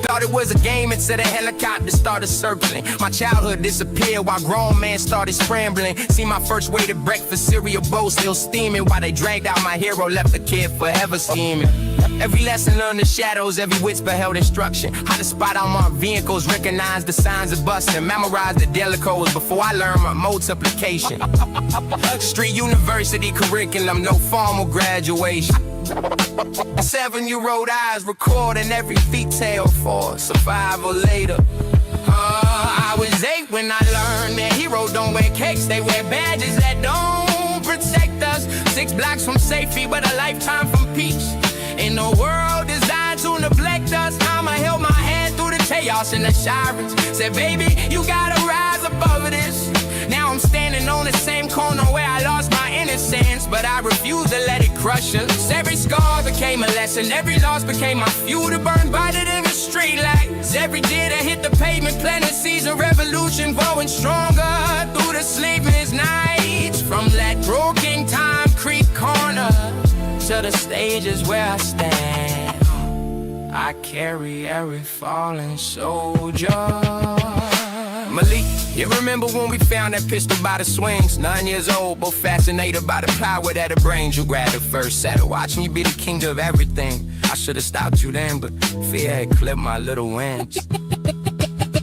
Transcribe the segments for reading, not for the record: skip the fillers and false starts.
Thought it was a game until the helicopter started circling. My childhood disappeared while grown men started scrambling. See my first weighted breakfast cereal bowl still steaming, while they dragged out my hero, left the kid forever scheming. Every lesson learned the shadows, every whisper held instruction. How to spot on my vehicles, recognize the signs of busting. Memorize the daily codes before I learn my multiplication. Street university curriculum, no formal graduation. 7-year-old eyes recording every detail for survival later. I was 8 when I learned that heroes don't wear capes, they wear badges that don't protect us. 6 blocks from safety, but a lifetime from peace. In a world designed to neglect us, I'ma held my hand through the chaos and the sirens. Said, baby, you gotta rise above this. Now I'm standing on the same corner where I lost my innocence, but I refuse to let it crush us. Every scar became a lesson, every loss became my fuel to burn brighter than the street lights. Every day that hit the pavement, planting seeds of revolution, growing stronger through the sleepless nights. From that broken time creek corner to the stages where I stand, I carry every fallen soldier. Malik, you remember when we found that pistol by the swings? 9 years old, both fascinated by the power that it brings. You grabbed it first, sat to watch me be the king of everything. I should've stopped you then, but fear had clipped my little wings.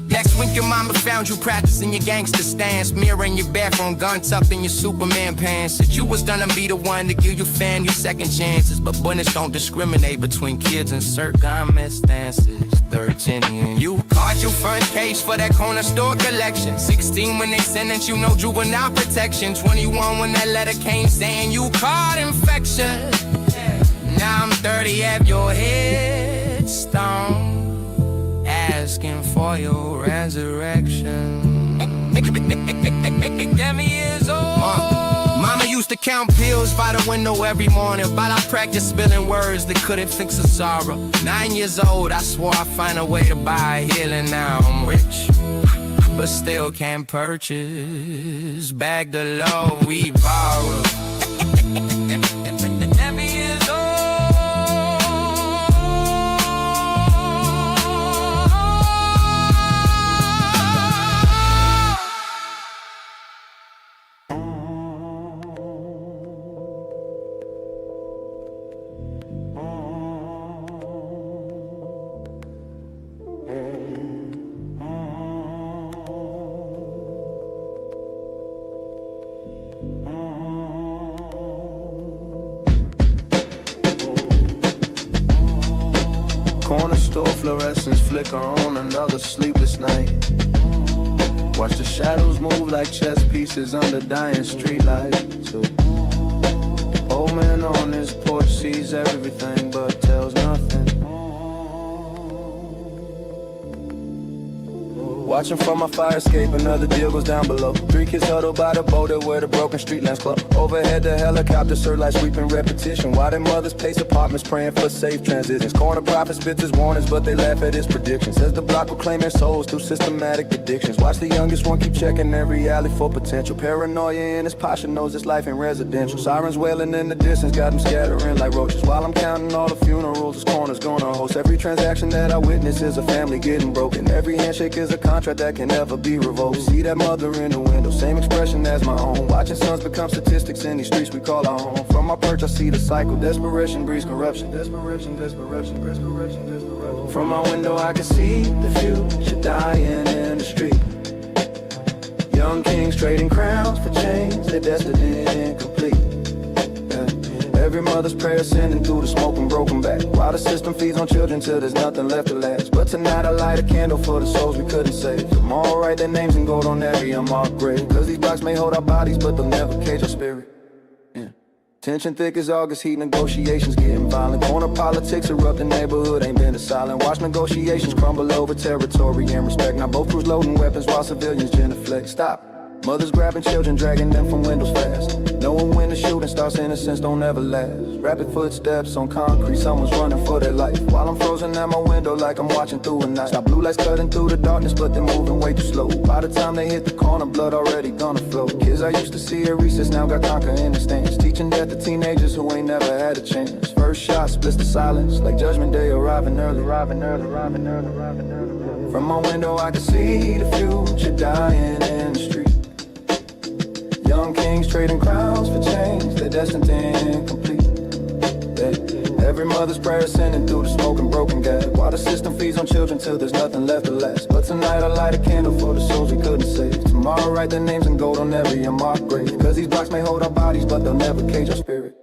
Next week your mama found you practicing your gangster stance, mirror in your bathroom, gun tucked in your Superman pants. Said you was gonna be the one to give your fan your second chances, but bullets don't discriminate between kids and circumstances. 13 and you caught your front page for that corner store collection. 16 when they sentenced you, no juvenile protection. 21 when that letter came saying you caught infection. Now I'm 30 at your headstone, asking for your resurrection. Get me years old. Mama used to count pills by the window every morning, while I practiced spilling words that couldn't fix a sorrow. 9 years old, I swore I'd find a way to buy healing. Now I'm rich, but still can't purchase back the love we borrowed. Corner store fluorescents flicker on another sleepless night. Watch the shadows move like chess pieces under dying streetlights. Old man on his porch sees everything but tells nothing. Watching from my fire escape, another deal goes down below. 3 kids huddled by the boulder where the broken street lamps glow. Overhead the helicopter searchlight sweeping repetition, while their mothers pace apartments praying for safe transitions. Corner prophet spits his warnings, but they laugh at his predictions. Says the block will claim their souls through systematic addictions. Watch the youngest one keep checking every alley for potential. Paranoia in his posture knows his life in residential. Sirens wailing in the distance got him scattering like roaches. While I'm counting all the funerals, this corner's gonna host. Every transaction that I witness is a family getting broken. Every handshake is a contract that can never be revoked. See that mother in the window, same expression as my own. Watching sons become statistics in these streets we call our home. From my perch I see the cycle, desperation breeds corruption. Desperation, desperation, desperation, desperation. From my window I can see the future dying in the street. Young kings trading crowns for chains, their destiny incomplete. Every mother's prayer sending through the smoke and broken back, while the system feeds on children till there's nothing left to last. But tonight I light a candle for the souls we couldn't save. Tomorrow write their names in gold on every unmarked grave. Cause these blocks may hold our bodies, but they'll never cage our spirit. Tension thick as August heat, negotiations getting violent. Corner politics erupt, the neighborhood ain't been as silent. Watch negotiations crumble over territory and respect. Now both crews loading weapons while civilians genuflect. Stop. Mothers grabbing children, dragging them from windows fast. Knowing when the shooting starts, innocence don't ever last. Rapid footsteps on concrete, someone's running for their life. While I'm frozen at my window like I'm watching through a night. Stop blue lights cutting through the darkness, but they're moving way too slow. By the time they hit the corner, blood already gonna flow. Kids I used to see at recess now got conquer in the stands. Teaching that to teenagers who ain't never had a chance. First shot splits the silence, like Judgment Day arriving early. From my window I can see the future dying in the street. Young kings trading crowns for chains, they're destined to incomplete. Every mother's prayer sending through the smoke and broken gas. While the system feeds on children till there's nothing left to last. But tonight I light a candle for the souls we couldn't save. Tomorrow write their names in gold on every unmarked grave. Cause these blocks may hold our bodies, but they'll never cage our spirit.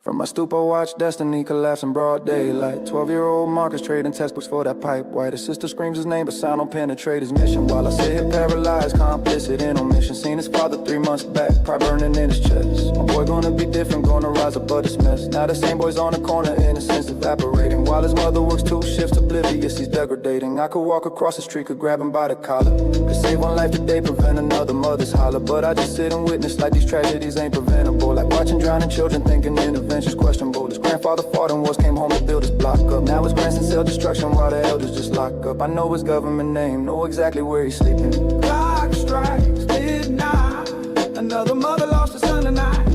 From my stoop I watch destiny collapse in broad daylight. 12-year-old Marcus trading textbooks for that pipe white. His sister screams his name but sound don't penetrate his mission. While I sit here paralyzed, complicit in omission. Seen his father 3 months back, pride burning in his chest. My boy gonna be different, gonna rise above this mess. Now the same boy's on the corner, innocence evaporating. While his mother works 2 shifts, oblivious he's degrading. I could walk across the street, could grab him by the collar. Could save one life today, prevent another mother's holler. But I just sit and witness like these tragedies ain't preventable. Like watching drowning children thinking intervention's questionable. His grandfather fought in wars, came home to build his block up. Now his grandson sell destruction while the elders just lock up. I know his government name, know exactly where he's sleeping. Clock strikes midnight, another mother lost her son tonight.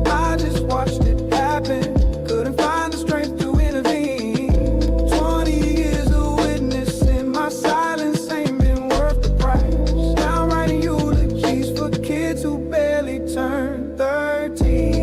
I just watched it happen, couldn't find the strength to intervene. 20 years of witnessing my silence ain't been worth the price. Now writing eulogies for kids who barely turned 13.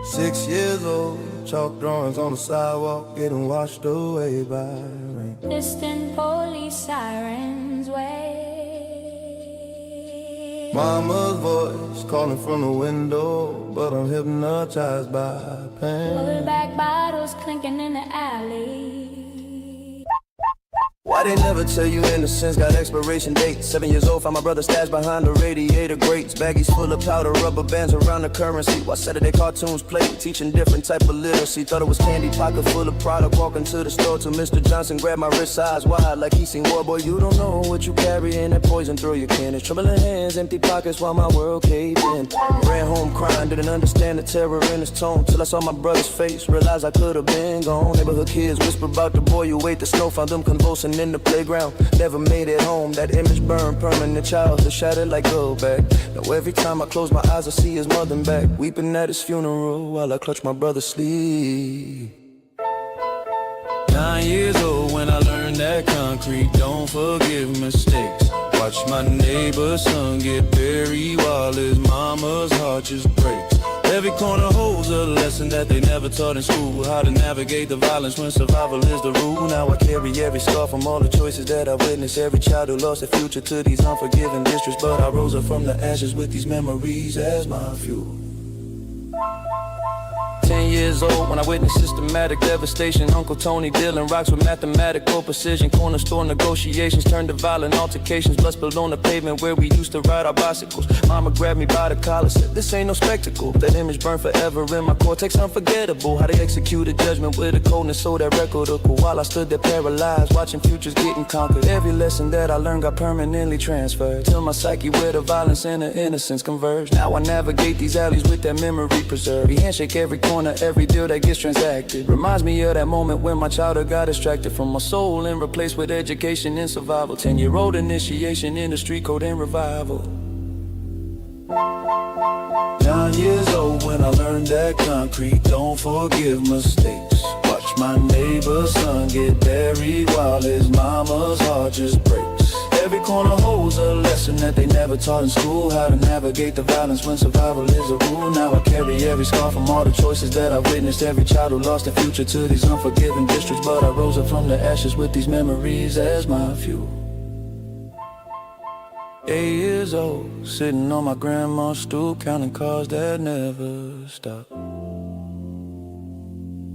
Six years old, chalk drawings on the sidewalk, getting washed away by rain. Distant police sirens wave. Mama's voice calling from the window, but I'm hypnotized by pain. Pull back bottles clinking in the alley. Why they never tell you innocence got expiration dates? 7 years old, found my brother stashed behind the radiator grates. Baggies full of powder, rubber bands around the currency. While Saturday cartoons played, teaching different type of literacy. Thought it was candy, pocket full of product. Walking to the store till Mr. Johnson grabbed my wrist size wide like he seen war. Boy, you don't know what you carry in that poison through your can. It's trembling hands, empty pockets while my world caved in. Ran home crying, didn't understand the terror in his tone. Till I saw my brother's face, realized I could have been gone. Neighborhood kids whisper about the boy who ate the snow. Found them convulsing in the playground, never made it home. That image burned permanent, childhood shattered like gold back. Now every time I close my eyes I see his mother back, weeping at his funeral while I clutch my brother's sleeve. 9 years old when I learned that concrete don't forgive mistakes. Watch my neighbor's son get buried while his mama's heart just breaks. Every corner holds a lesson that they never taught in school. How to navigate the violence when survival is the rule. Now I carry every scar from all the choices that I witnessed. Every child who lost their future to these unforgiving districts. But I rose up from the ashes with these memories as my fuel. 10 years old when I witnessed systematic devastation. Uncle Tony dealing rocks with mathematical precision. Corner store negotiations turned to violent altercations. Blood spilled on the pavement where we used to ride our bicycles. Mama grabbed me by the collar, said this ain't no spectacle. That image burned forever in my cortex, unforgettable. How they executed judgment with a coldness so that recordical. While I stood there paralyzed, watching futures getting conquered. Every lesson that I learned got permanently transferred. Till my psyche where the violence and the innocence converged. Now I navigate these alleys with that memory preserved. We handshake every corner, every deal that gets transacted. Reminds me of that moment when my childhood got extracted from my soul and replaced with education and survival. 10-year-old initiation in the street code and revival. 9 years old when I learned that concrete don't forgive mistakes. Watch my neighbor's son get buried while his mama's heart just breaks. Every corner holds a lesson that they never taught in school. How to navigate the violence when survival is a rule. Now I carry every scar from all the choices that I witnessed. Every child who lost their future to these unforgiving districts. But I rose up from the ashes with these memories as my fuel. 8 years old, sitting on my grandma's stoop, counting cars that never stop.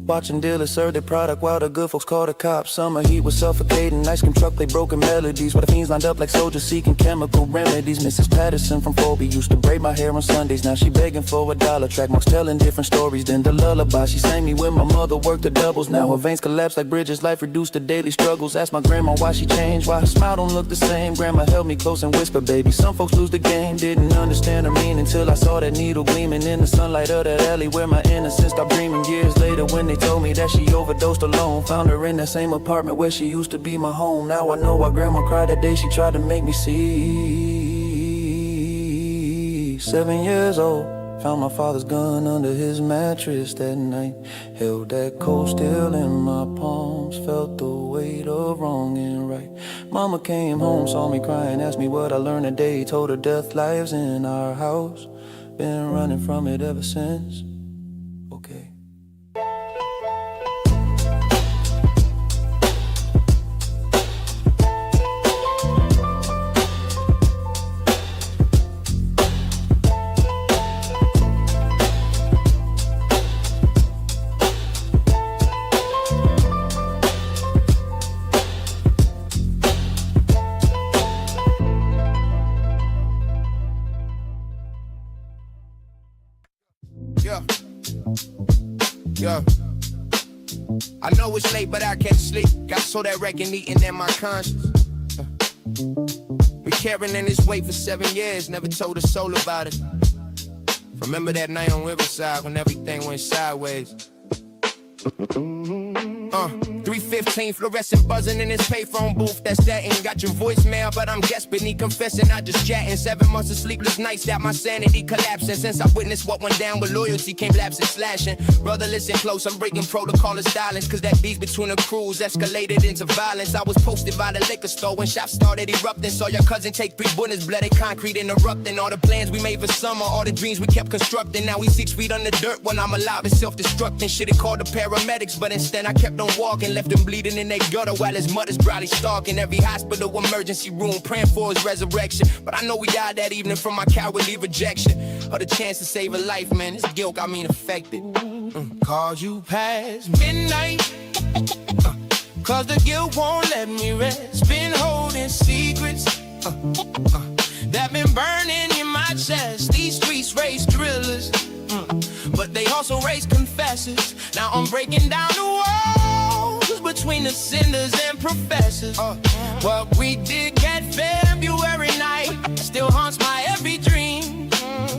Watching dealers serve their product while the good folks call the cops. Summer heat was suffocating, ice cream truck play broken melodies, while the fiends lined up like soldiers seeking chemical remedies. Mrs. Patterson from Phoebe used to braid my hair on Sundays. Now she begging for $1. Track marks telling different stories than the lullaby. She sang me when my mother worked the doubles. Now her veins collapse like bridges, life reduced to daily struggles. Ask my grandma why she changed, why her smile don't look the same. Grandma held me close and whispered, baby, some folks lose the game. Didn't understand her meaning till I saw that needle gleaming in the sunlight of that alley where my innocence stopped dreaming. Years later when they told me that she overdosed alone, found her in that same apartment where she used to be my home. Now I know why grandma cried that day she tried to make me see. 7 years old, found my father's gun under his mattress that night. Held that cold steel in my palms, felt the weight of wrong and right. Mama came home, saw me crying, asked me what I learned today. Told her death lives in our house, been running from it ever since. Okay. Yeah. I know it's late, but I can't sleep. Got so that record eating in my conscience. We carrying in this weight for 7 years, never told a soul about it. Remember that night on Riverside when everything went sideways. 315 fluorescent buzzing in his payphone booth. That's that, ain't got your voicemail, but I'm desperately confessing, I just chatting. 7 months of sleepless nights that my sanity collapsing. Since I witnessed what went down with loyalty came lapsing, slashing. Brother, listen close, I'm breaking protocol of silence, cause that beef between the crews escalated into violence. I was posted by the liquor store when shots started erupting. Saw your cousin take 3 bullets, bloody concrete interrupting. All the plans we made for summer, all the dreams we kept constructing. Now we 6 feet under dirt when I'm alive and self-destructing. Should've called the paramedics, but instead I kept on walking. Left him bleeding in their gutter while his mother's probably stalking. Every hospital emergency room praying for his resurrection. But I know we died that evening from my cowardly rejection of the chance to save a life, man. This guilt got me affected. Called you past midnight, cause the guilt won't let me rest. Been holding secrets that been burning in my chest. These streets raise thrillers, but they also raise confessors. Now I'm breaking down the walls between the sinners and professors. What we did that February night still haunts my every dream.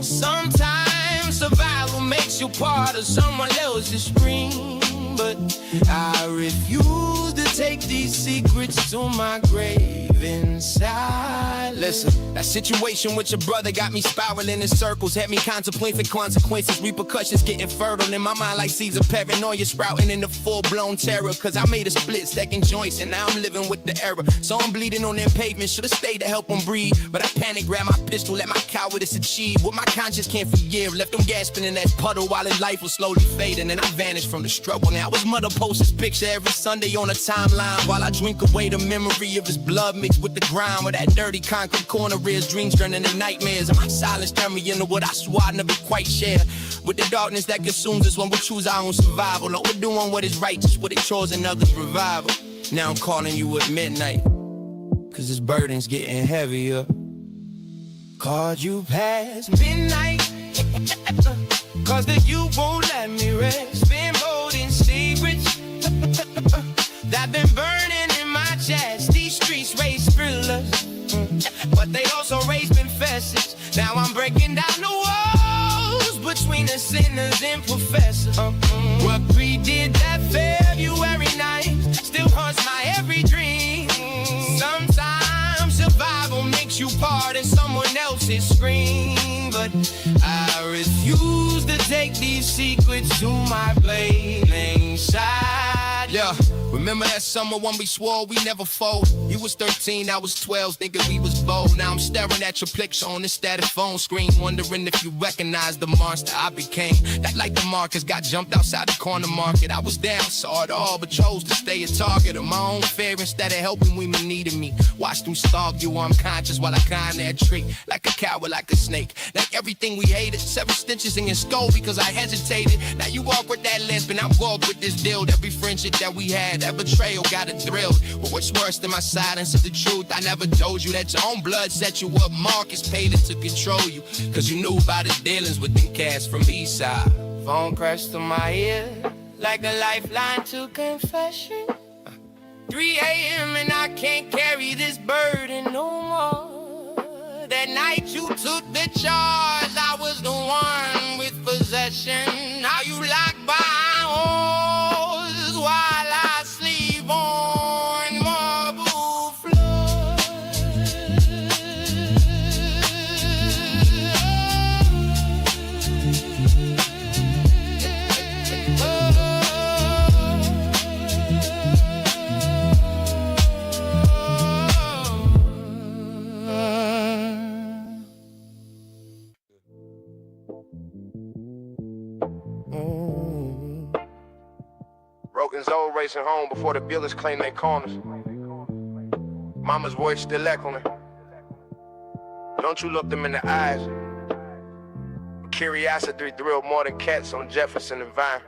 Sometimes survival makes you part of someone else's dream, but I refuse to take these secrets to my grave inside. Listen, that situation with your brother got me spiraling in circles, had me contemplating consequences, repercussions getting fertile in my mind like seeds of paranoia sprouting into full-blown terror. Cause I made a split second joints and now I'm living with the error. So I'm bleeding on them pavements, should've stayed to help them breathe, but I panic, grabbed my pistol, let my cowardice achieve what my conscience can't forgive. Left them gasping in that puddle while his life was slowly fading, and I vanished from the struggle. Now his mother posts his picture every Sunday on a timeline while I drink away the memory of his blood mixed with the grime of that dirty concrete corner where his dreams turn into nightmares. And my silence turned me into what I swore I'd never quite share with the darkness that consumes us when we choose our own survival. No, we're doing what is righteous, what it chores and others revival. Now I'm calling you at midnight, cause this burden's getting heavier. Called you past midnight, cause the you won't let me rest. Been holding secrets that been burning in my chest. These streets raise thrillers, but they also raise confessors. Now I'm breaking down the walls between the sinners and professors. What we did that February night still haunts my every dream. Sometimes survival makes you part of someone else's scream, but I refuse to take these secrets to my flaming side. Yeah, remember that summer when we swore we never fold? You was 13, I was 12, thinking we was bold. Now I'm staring at your picture on the static phone screen, wondering if you recognize the monster I became. That like the Marcus got jumped outside the corner market. I was down, saw it all, but chose to stay a target of my own fear instead of helping women needing me. Watched them stalk you unconscious while I climbed that tree. Like a coward, like a snake. Like everything we hated, 7 stitches in your skull because I hesitated. Now you walk with that lisp and I walk with this deal. Every friendship that we had, that betrayal got it thrilled. But what's worse than my silence is the truth. I never told you that your own blood set you up. Marcus paid it to control you, cause you knew about his dealings with them cats from east side. Phone crashed to my ear like a lifeline to confession. 3 a.m. and I can't carry this burden no more. That night you took the charge, I was the one with possession. Now you locked by walls while I sleep on marble floors. Broken Zoe racing home before the Billers claim their corners. Mama's voice still echoing. Don't you look them in the eyes. Curiosity thrilled more than cats on Jefferson and Vine.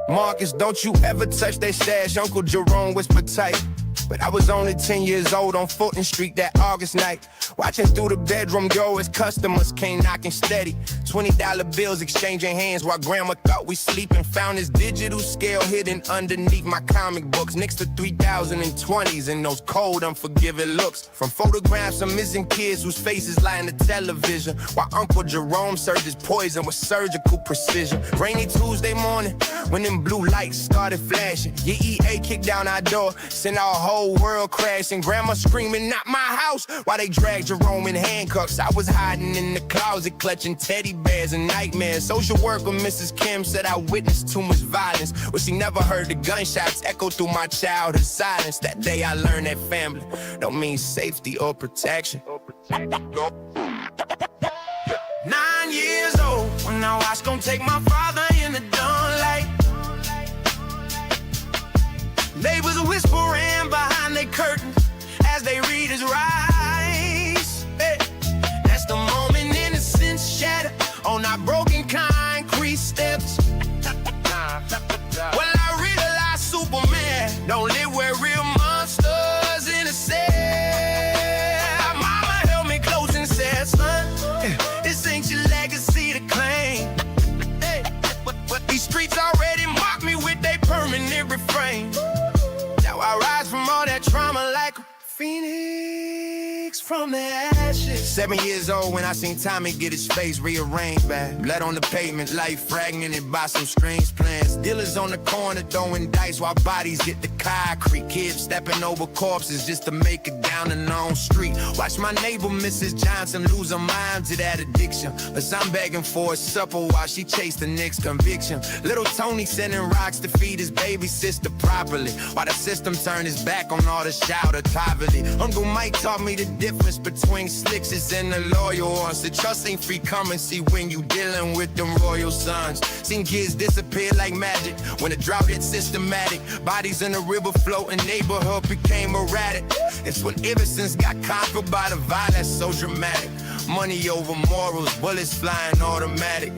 Marcus, don't you ever touch that stash, Uncle Jerome whispered tight. But I was only 10 years old on Fulton Street that August night, watching through the bedroom door as customers came knocking steady. $20 bills exchanging hands while grandma thought we sleeping. Found his digital scale hidden underneath my comic books, next to 3020s and those cold, unforgiving looks from photographs of missing kids whose faces lie in the television, while Uncle Jerome served his poison with surgical precision. Rainy Tuesday morning when them blue lights started flashing, your EA kicked down our door, sent our whole world crashing. Grandma screaming, not my house, while they dragged Jerome in handcuffs. I was hiding in the closet, clutching teddy bears and nightmares. Social worker Mrs. Kim said I witnessed too much violence, but she never heard the gunshots echo through my childhood silence. That day I learned that family don't mean safety or protection. 9 years old when I watched gon' take my father in the dawnlight. Neighbors whispering behind their curtains as they read his rights. Hey, that's the moment innocence shatter on our broken concrete steps. Well, I realized Superman don't live where real monsters in a cell. Mama held me close and said, son, this ain't your legacy to claim. Hey, but these streets already mock me with their permanent refrain. Now I rise from all that trauma like a phoenix from the ashes. 7 years old when I seen Tommy get his face rearranged back. Blood on the pavement, life fragmented by some strange plans. Dealers on the corner throwing dice while bodies hit the concrete. Kids stepping over corpses just to make it down the known street. Watch my neighbor Mrs. Johnson lose her mind to that addiction, but I'm begging for a supper while she chased the next conviction. Little Tony sending rocks to feed his baby sister properly, while the system turned his back on all the shouted poverty. Uncle Mike taught me the difference between slickses and the loyal ones. The trust ain't free currency when you dealing with them royal sons. Seen kids disappear like magic when the drought hit systematic. Bodies in the river floating, neighborhood became erratic. It's when innocence got conquered by the violence so dramatic. Money over morals, bullets flying automatic.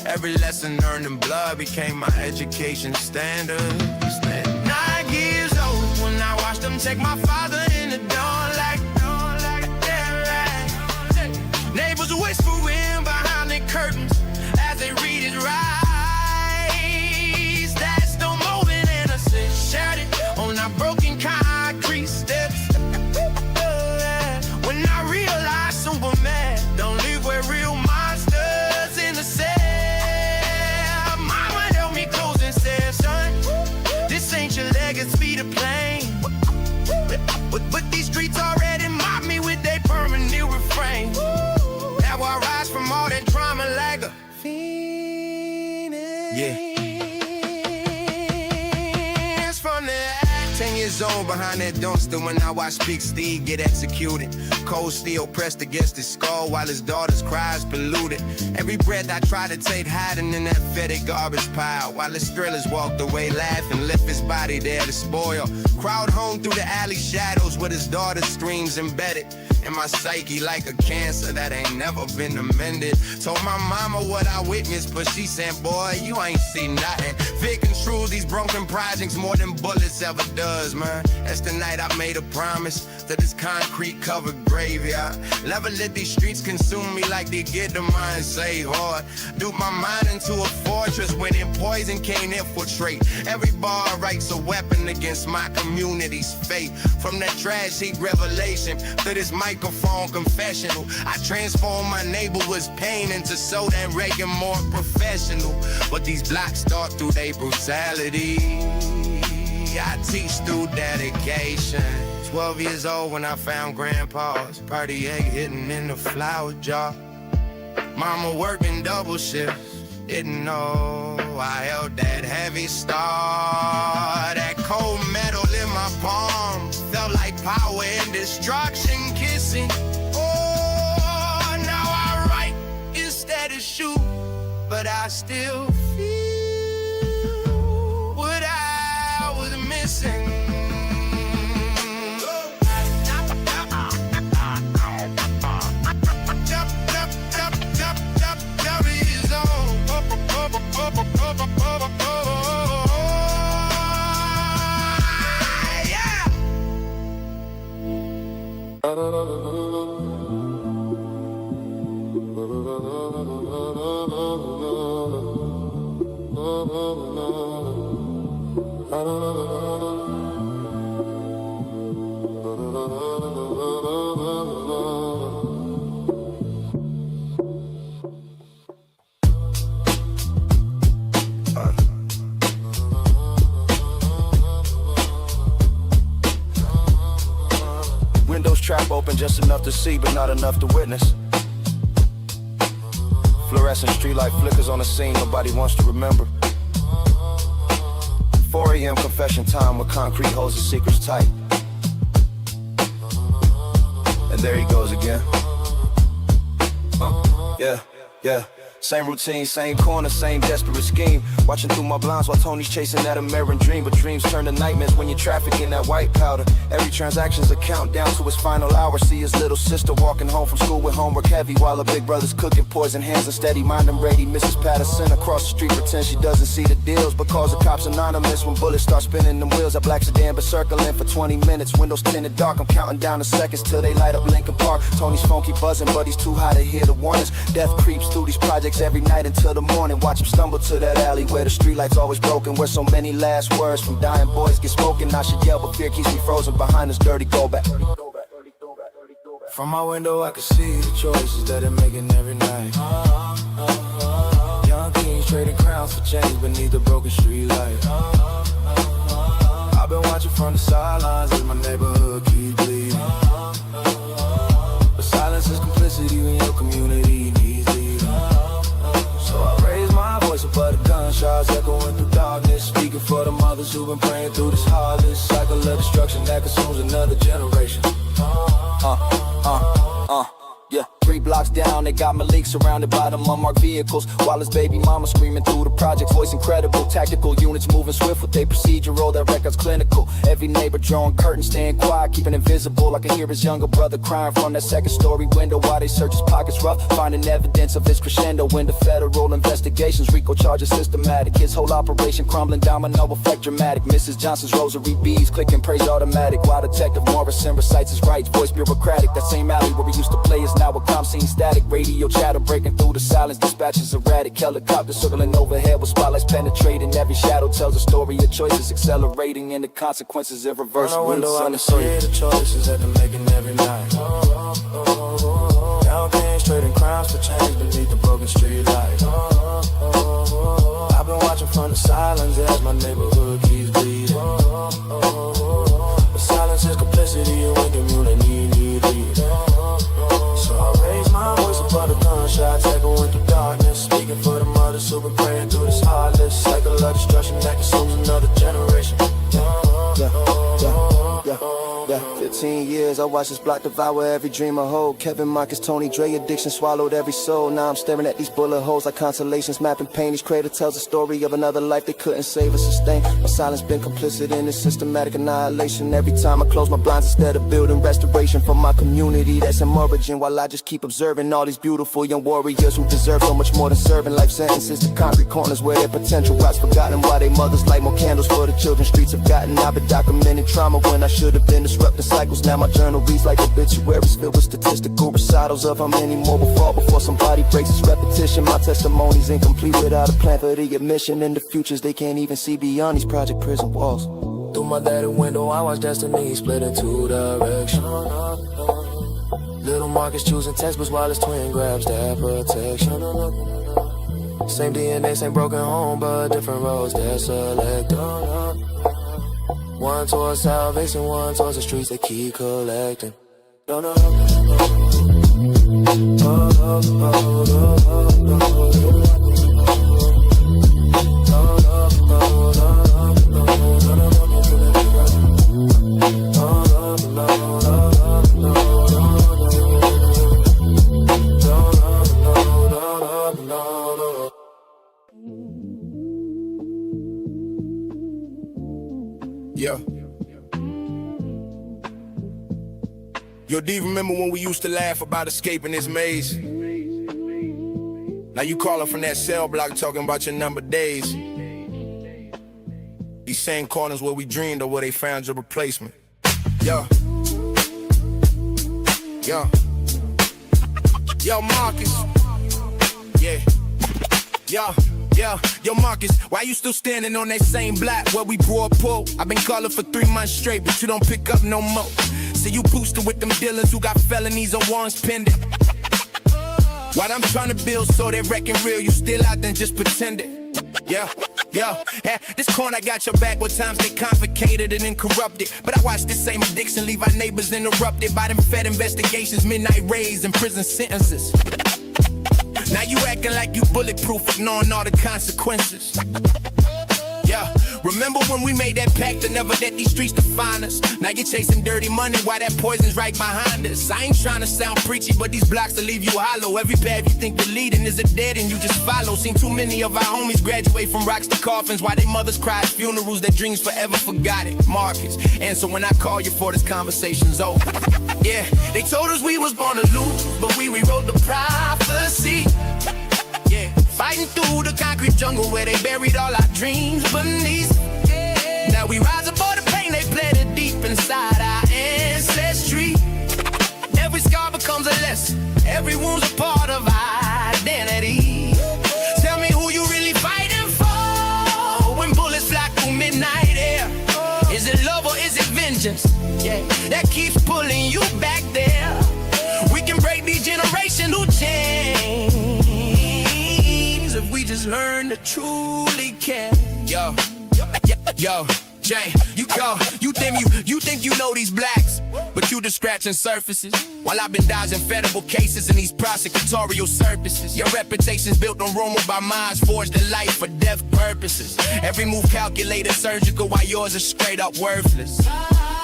Every lesson earned in blood became my education standard. 9 years old when I watched them take my father in the dawn like neighbors whispering behind their curtains as they read his rights. That's the moment innocence shattered on our broken concrete steps. When I realized Superman don't live where real monsters in the cell. Mama held me close and said, son, this ain't your legacy to claim. But these streets already mock me with their permanent refrain. Now I rise from all that trauma like a phoenix behind that dumpster when I watch Big Steve get executed. Cold steel pressed against his skull while his daughter's cries polluted. Every breath I try to take hiding in that fetid garbage pile, while his thrillers walked away laughing, left his body there to spoil. Crowd home through the alley shadows with his daughter's screams embedded in my psyche like a cancer that ain't never been amended. Told my mama what I witnessed, but she said, boy, you ain't seen nothing. Vic construes these broken projects more than bullets ever does, man. That's the night I made a promise to this concrete covered graveyard. Never let these streets consume me like they get the mind say hard. Duke my mind into a fortress when in poison can't infiltrate. Every bar writes a weapon against my community's fate. From that trash heap revelation to this microphone confessional, I transform my neighborhood's pain into soda and Reagan more professional. But these blocks start through their brutality. I teach through dedication. 12 years old when I found grandpa's party egg hidden in the flour jar. Mama working double shifts, didn't know I held that heavy star. That cold metal in my palm felt like power and destruction kissing. Oh, now I write instead of shoot, but I still feel what I was missing. Windows trap open just enough to see, but not enough to witness. Fluorescent streetlight flickers on the scene nobody wants to remember. 4 a.m. confession time with concrete holds the secrets tight. And there he goes again. Yeah. Same routine, same corner, same desperate scheme. Watching through my blinds while Tony's chasing that American dream. But dreams turn to nightmares when you're trafficking that white powder. Every transaction's a countdown to its final hour. See his little sister walking home from school with homework heavy, while her big brother's cooking poison hands and steady mind and ready. Mrs. Patterson across the street pretends she doesn't see the deals, but calls the cops anonymous when bullets start spinning them wheels. That black sedan been circling for 20 minutes. Windows tinted dark, I'm counting down the seconds till they light up Lincoln Park. Tony's phone keep buzzing, but he's too high to hear the warnings. Death creeps through these projects every night until the morning. Watch him stumble to that alley where the streetlight's always broken, where so many last words from dying boys get spoken. I should yell, but fear keeps me frozen behind this dirty go back. From my window I can see the choices that they're making every night. Young kings trading crowns for change beneath the broken streetlight. I've been watching from the sidelines as my neighborhood keeps bleeding. But silence is complicity when your community needs leading. So I raise my voice above the gunshots echoing through darkness, speaking for the mothers who've been praying through this heartless cycle of destruction that consumes another generation. Yeah, 3 blocks down, they got Malik surrounded by them unmarked vehicles, while his baby mama screaming through the projects, voice incredible. Tactical units moving swift with their procedural, that record's clinical. Every neighbor drawing curtains, staying quiet, keeping invisible. I can hear his younger brother crying from that second story window while they search his pockets rough, finding evidence of his crescendo into federal investigations. RICO charges systematic, his whole operation crumbling, domino effect dramatic. Mrs. Johnson's rosary beads clicking, praise automatic, while Detective Morrison recites his rights, voice bureaucratic. That same alley where we used to play is now a crime scene static. Radio chatter breaking through the silence, dispatches erratic. Helicopter circling overhead with spotlights penetrating. Every shadow tells a story of choices accelerating, and the consequences irreversible. On the window I can see the choices that they're making every night. Young kings trading crimes for change beneath the broken street light. I've been watching from the silence as my neighborhood keeps bleeding. But silence is complicity when community need lead. So I raise my voice above the gunshots echoing through darkness, speaking for the mothers who've been praying through this heartless cycle of destruction that consumes another generation. Yeah, 15 years, I watched this block devour every dream I hold. Kevin, Marcus, Tony, Dre, addiction swallowed every soul. Now I'm staring at these bullet holes like constellations, mapping pain. Each crater tells a story of another life they couldn't save or sustain. My silence been complicit in this systematic annihilation. Every time I close my blinds instead of building restoration for my community that's in origin, while I just keep observing all these beautiful young warriors who deserve so much more than serving life sentences to concrete corners where their potential rots forgotten. Why they mothers light more candles for the children streets have gotten. I've been documenting trauma when I should have been disrupting cycles. Now my journal reads like obituaries filled with statistical recitals of how many more will fall before somebody breaks its repetition. My testimony's incomplete without a plan for the admission. In the futures they can't even see beyond these project prison walls. Through my daddy window I watch destiny split in two directions. Little Marcus choosing textbooks while his twin grabs that protection. Same DNA, same broken home, but different roads that select. One towards salvation, one towards the streets they keep collecting. Yeah. Yo, do you remember when we used to laugh about escaping this maze? Now you calling from that cell block talking about your number days. These same corners where we dreamed of where they found your replacement. Yo. Yo. Yo, Marcus. Yeah. Yo. Yo, Marcus, why you still standing on that same block where we grew up poor? I've been calling for 3 months straight, but you don't pick up no more. See you boosted with them dealers who got felonies or warrants pending. While I'm trying to build so they reckon real, you still out there just pretending. Yo, this corner got your back with times they complicated and then corrupted. But I watch this same addiction leave our neighbors interrupted by them fed investigations, midnight raids, and prison sentences. Now you acting like you bulletproof, ignoring all the consequences. Yeah, remember when we made that pact to never let these streets define us? Now you're chasing dirty money while that poison's right behind us. I ain't trying to sound preachy, but these blocks will leave you hollow. Every path you think you're leading is a dead and you just follow. Seen too many of our homies graduate from rocks to coffins while their mothers cry at funerals, their dreams forever forgotten. Marcus, answer when I call you for this conversation's over. Yeah, they told us we was born to lose, but we rewrote the prophecy. Yeah, fighting through the concrete jungle where they buried all our dreams beneath. Now we rise above the pain they planted deep inside our ancestry. Every scar becomes a lesson, every wound's a part of our identity. Tell me who you really fighting for when bullets fly through midnight air. Is it love or is it vengeance? Yeah, that keeps pulling you back there. We can break these generational chains if we just learn to truly care. Yo, Jay, you think you know these blacks, but you just scratching surfaces. While I've been dodging federal cases and these prosecutorial services. Your reputation's built on rumor by minds forged in life for death purposes. Every move calculated surgical while yours is straight up worthless.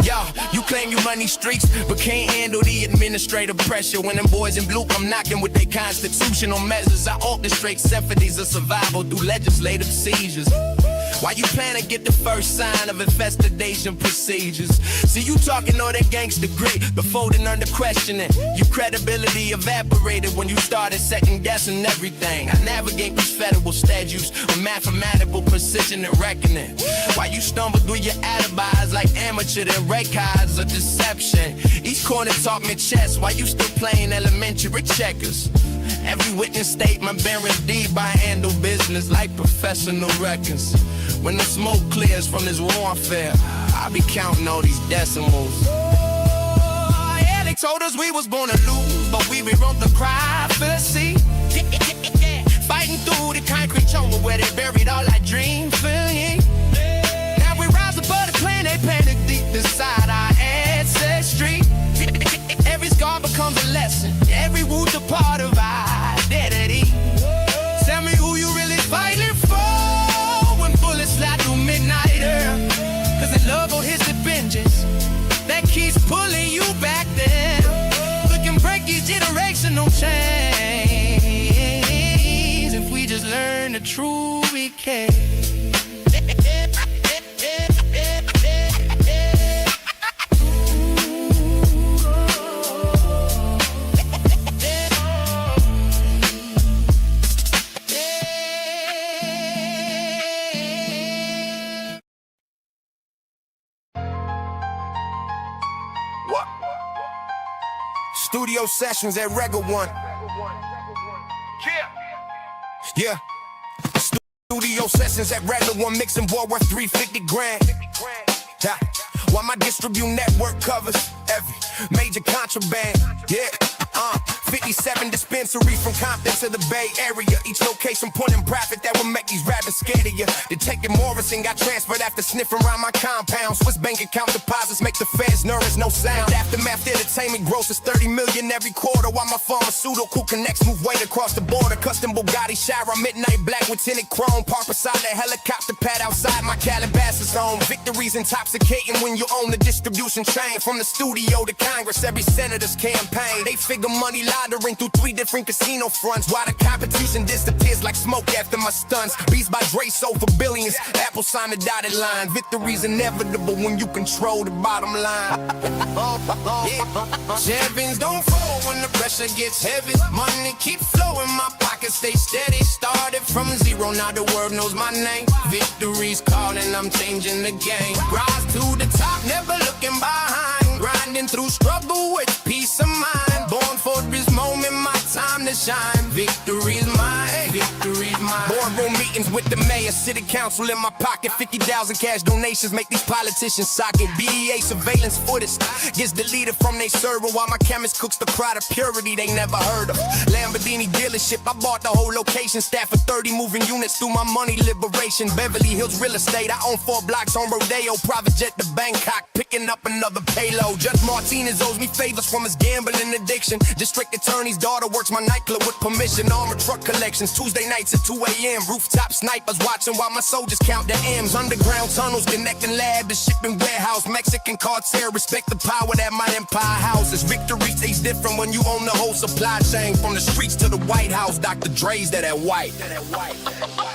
Yo, you claim you run these streets, but can't handle the administrative pressure. When them boys in blue come knocking with their constitutional measures, I orchestrate symphonies of survival through legislative seizures. Why you plan to get the first sign of investigation procedures? See you talking all that gangsta grit, but folding under questioning. Your credibility evaporated when you started second guessing everything. I navigate these federal statutes with mathematical precision and reckoning. Why you stumble through your alibis like amateur and records of deception? Each corner taught me chess, why you still playing elementary checkers? Every witness statement bearing deed by handle business like professional records. When the smoke clears from this warfare, I be counting all these decimals. Oh, yeah, they told us we was born to lose, but we rewrote the prophecy. Fighting through the concrete jungle where they buried all our dreams. Now we rise above the plan they planted deep inside our ancestry. Every scar becomes a lesson, every wound's a part of our identity. Tell me who you really fighting for when bullets fly through midnight air. Cause the love or his the vengeance that keeps no change if we just learn the truth we can. Studio sessions at Regga One. Yeah. Studio sessions at Regga One, mixing boy worth 350 grand. Yeah. While my distribute network covers every major contraband. Yeah. 57 dispensaries from Compton to the Bay Area. Each location pulling profit that will make these rappers scared of you. Detective Morrison got transferred after sniffing around my compound. Swiss bank account deposits make the feds nervous, no sound. Aftermath entertainment grosses 30 million every quarter. While my pharmaceutical connects move weight across the border. Custom Bugatti shower, midnight black with tinted chrome. Park beside that helicopter pad outside my Calabasas home. Victory's intoxicating when you own the distribution chain. From the studio to Congress, every senator's campaign. They figure money laundering through 3 different casino fronts. While the competition disappears like smoke after my stunts. Beats by Dre sold for billions. Apple sign the dotted line. Victory's inevitable when you control the bottom line. Champions don't fold when the pressure gets heavy. Money keep flowing, my pockets stay steady. Started from zero, now the world knows my name. Victory's calling, I'm changing the game. Rise to the top, never looking behind. Grinding through struggle with peace of mind. Born for this moment, my time to shine. Victory's mine, victory's mine. Boardroom meetings with the mayor, city council in my pocket. 50,000 cash donations make these politicians socket. BEA surveillance footage gets deleted from they server. While my chemist cooks the crowd of purity they never heard of. Lamborghini dealership, I bought the whole location. Staff for 30 moving units through my money liberation. Beverly Hills real estate, I own 4 blocks on Rodeo. Private jet to Bangkok, picking up another payload. Judge Martinez owes me favors from his gambling addiction. District attorney's daughter works my nightclub with permission. Armored truck collections, Tuesday nights at 2 a.m. Rooftop snipers watching while my soldiers count the M's. Underground tunnels connecting lab to shipping warehouse. Mexican cartel respect the power that my empire houses. Victory stays different when you own the whole supply chain. From the streets to the White House, Dr. Dre's that white.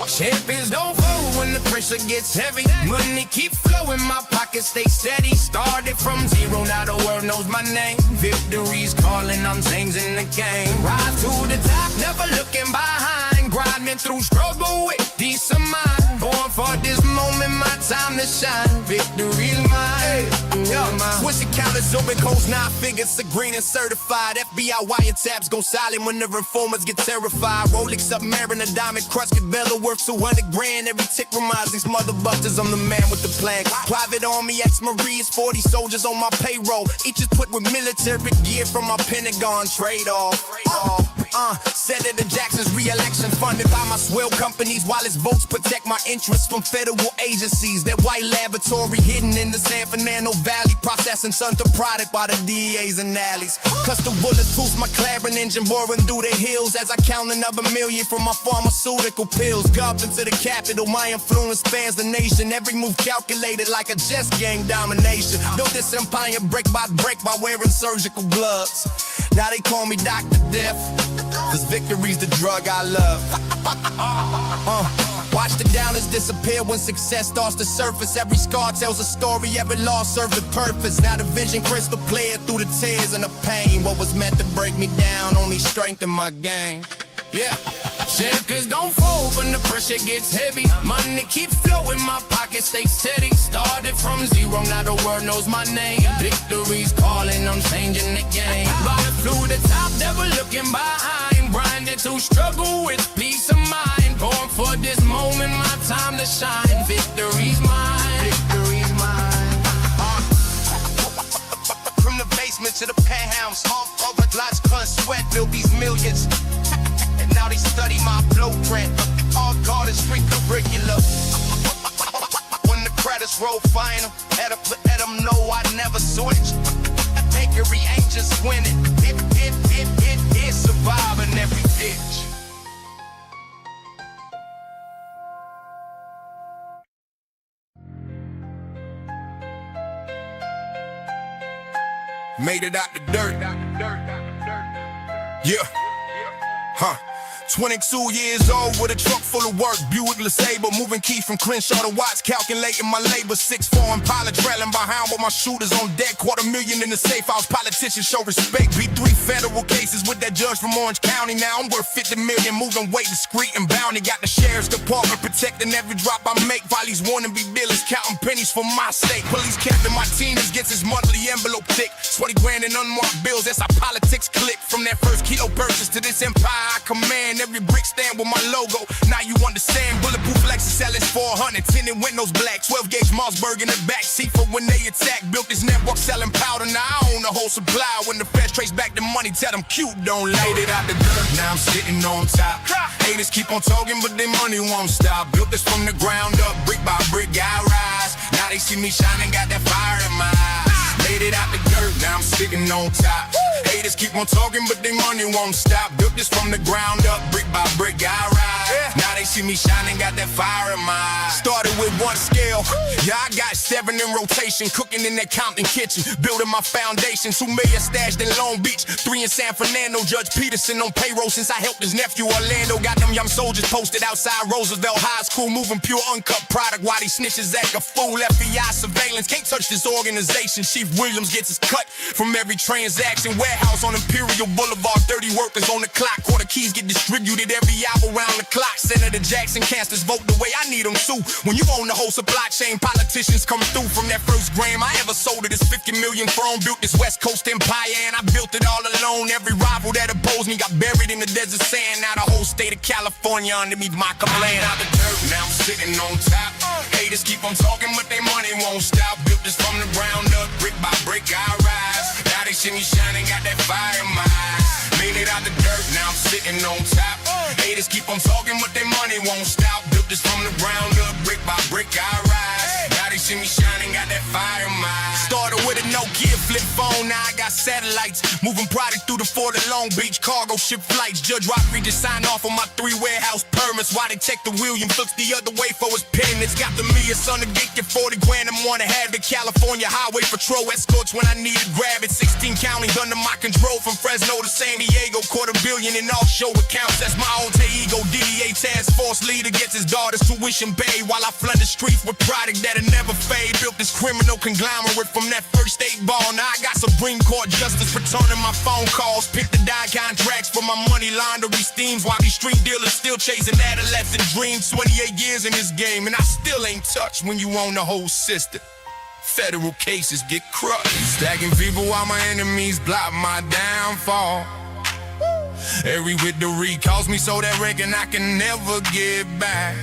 Champions don't fold when the pressure gets heavy. Money keep flowing, my pockets stay steady. Started from zero, now the world knows my name. Victory's calling, I'm changing the game. Rise to the top, never looking behind. Grinding through struggle with peace of mind. Born for this moment, my time to shine. Victory's mine. Swiss accountants open codes, 9 figures, a green and certified. FBI wiretaps go silent when the reformers get terrified. Rolex submarine, a diamond crushed Cabela worth 200 grand. Every tick reminds these motherfuckers I'm the man with the plan. Private army, ex-Marines, 40 soldiers on my payroll. Each is put with military gear from my Pentagon trade-off. Senator Jackson's re-election funded by my swell companies, while his votes protect my interests from federal agencies. That white laboratory hidden in the San Fernando Valley, processing sunken product by the DAs and alleys. Custom bulletproofs, my McLaren engine boring through the hills as I count another million from my pharmaceutical pills. Gulped into the capital, my influence spans the nation. Every move calculated like a chess game domination. Built this empire brick by brick by wearing surgical gloves. Now they call me Dr. Death, cause victory's the drug I love. Watch the downers disappear when success starts to surface. Every scar tells a story, every loss serves a purpose. Now the vision crystal clear through the tears and the pain. What was meant to break me down only strengthened my game. Yeah, champions don't fold when the pressure gets heavy. Money keeps flowing, my pockets stay steady. Started from zero, now the world knows my name. Victory's calling, I'm changing the game. Riding through the top, never looking behind. Grinding to struggle with peace of mind. Born for this moment, my time to shine. Victory's mine, victory's mine. From the basement to the penthouse, all the lots couldn't sweat, build these millions. And now they study my blueprint. All guard is street curriculum. When the credits roll final, let them know I never switch. Victory ain't just winning, it's surviving every ditch. Made it out the dirt. Yeah. Huh. 22 years old with a truck full of work, Buick LeSabre, moving keys from Crenshaw to Watts, calculating my labor. 6'4" Impala trailing behind with my shooters on deck. $250,000 in the safe house, politicians show respect. Beat 3 federal cases with that judge from Orange County. Now I'm worth $50 million, moving weight discreet and bounty. Got the sheriff's department protecting every drop I make, while these wannabe dealers counting pennies for my sake. Police Captain Martinez gets his monthly envelope thick. 20 grand in unmarked bills, that's how politics click. From that first kilo purchase to this empire I command, every brick stand with my logo. Now you understand. Bulletproof Lexus LS 400, tinted windows black, 12 gauge Mossberg in the back seat for when they attack. Built this network selling powder, now I own the whole supply. When the feds trace back the money, tell them cute don't load it out the dirt. Now I'm sitting on top. Haters keep on talking, but their money won't stop. Built this from the ground up, brick by brick, I rise. Now they see me shining, got that fire in my eyes. Made it out the dirt, now I'm sitting on top. Haters keep on talking, but their money won't stop. Built this from the ground up, brick by brick, I rise. Now they see me shining, got that fire in my eyes. Started with 1 scale, yeah, I got 7 in rotation. Cooking in that Compton kitchen, building my foundation. 2 million stashed in Long Beach, 3 in San Fernando. Judge Peterson on payroll since I helped his nephew Orlando. Got them young soldiers posted outside Roosevelt High School, moving pure uncut product while these snitches act a fool. FBI surveillance, can't touch this organization. Chief Williams gets his cut from every transaction. Warehouse on Imperial Boulevard, 30 workers on the clock. Quarter keys get distributed every hour around the clock. Senator Jackson casters vote the way I need them to. When you own the whole supply chain, politicians come through. From that first gram I ever sold it, this 50 million firm. Built this West Coast empire and I built it all alone. Every rival that opposed me got buried in the desert sand. Now the whole state of California underneath my command. Out the dirt, now I'm sitting on top. Haters keep on talking, but their money won't stop. Built this from the ground up, brick by brick, I rise. Now they see me shining, got that fire in my eyes. Made it out the dirt, now I'm sitting on top. Haters keep on talking, but their money won't stop. Built this from the ground up, brick by brick, I rise. Now they see me shining, got that fire in my eyes. Started with a Nokia flip phone, now I got satellites. Moving product through the Fort of Long Beach, cargo ship flights. Judge Rodriguez signed off on my 3 warehouse permits. Why they check the Williams looks the other way for his pen. It's got the me, a son of gate, get 40 grand. I'm wanna have the California Highway Patrol escorts when I need to grab it. 16 counties under my control, from Fresno to San Diego. $250 million in offshore accounts, that's my alter ego. DEA task force leader gets his daughter's tuition paid, while I flood the streets with product that'll never fade. Built this criminal conglomerate from that first 8 ball. Now I got Supreme Court justice returning my phone calls. Pick the die contracts for my money laundering schemes, while these street dealers still chasing adolescent dreams. 28 years in this game and I still ain't touched. When you own the whole system, federal cases get crushed. Stacking people while my enemies block my downfall. Every victory calls me so that reckon I can never get back.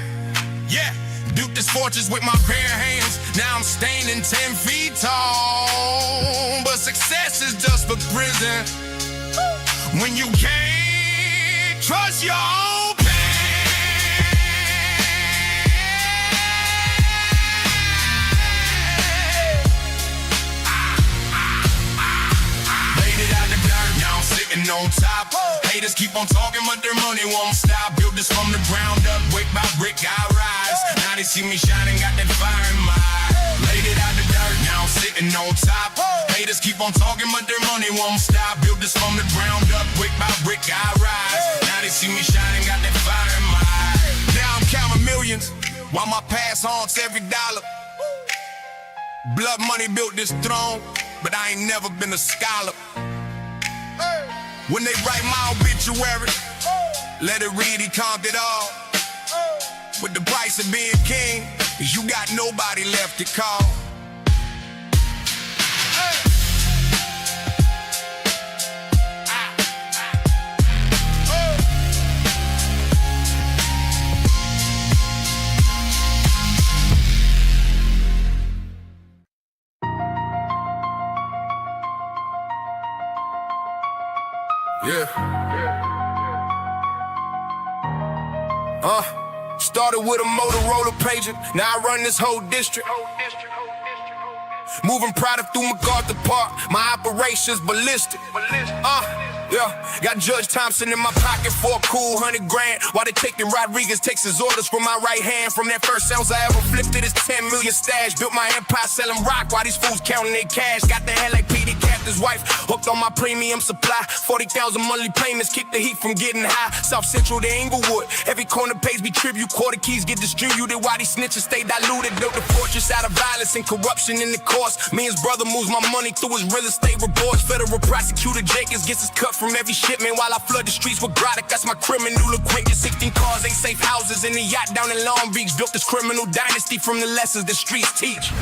Yeah, built this fortress with my bare hands. Now I'm standing 10 feet tall. But success is just for prison. When you can't trust your own pain. Made it out the dirt, now I'm sitting on top. Haters keep on talking, but their money won't stop. Built this from the ground up, brick by brick, I rise. Now they see me shining, got that fire in my eye. Laid it out the dirt, now I'm sitting on top. Haters keep on talking, but their money won't stop. Built this from the ground up, brick by brick, I rise. Now they see me shining, got that fire in my eye. Now I'm counting millions, while my past haunts every dollar. Blood money built this throne, but I ain't never been a scholar. When they write my obituary, let it read he conquered all. With the price of being king, is you got nobody left to call. Started with a Motorola pager, now I run this whole district. Moving product through MacArthur Park, my operations ballistic. Yeah, got Judge Thompson in my pocket for a cool 100 grand. While they taking Rodriguez takes his orders from my right hand. From that first ounce I ever flipped it, it's 10 million stash. Built my empire selling rock while these fools counting their cash. Got the hell like PD Captain his wife. Hooked on my premium supply. 40,000 monthly payments, keep the heat from getting high. South Central to Inglewood. Every corner pays me tribute. Quarter keys get distributed while these snitches stay diluted. Built a fortress out of violence and corruption in the course. Me and his brother moves my money through his real estate reports. Federal prosecutor Jenkins gets his cut from every shipment while I flood the streets with product. That's my criminal equipment. 16 cars, 8 safe houses, and a yacht down in Long Beach. Built this criminal dynasty from the lessons the streets teach.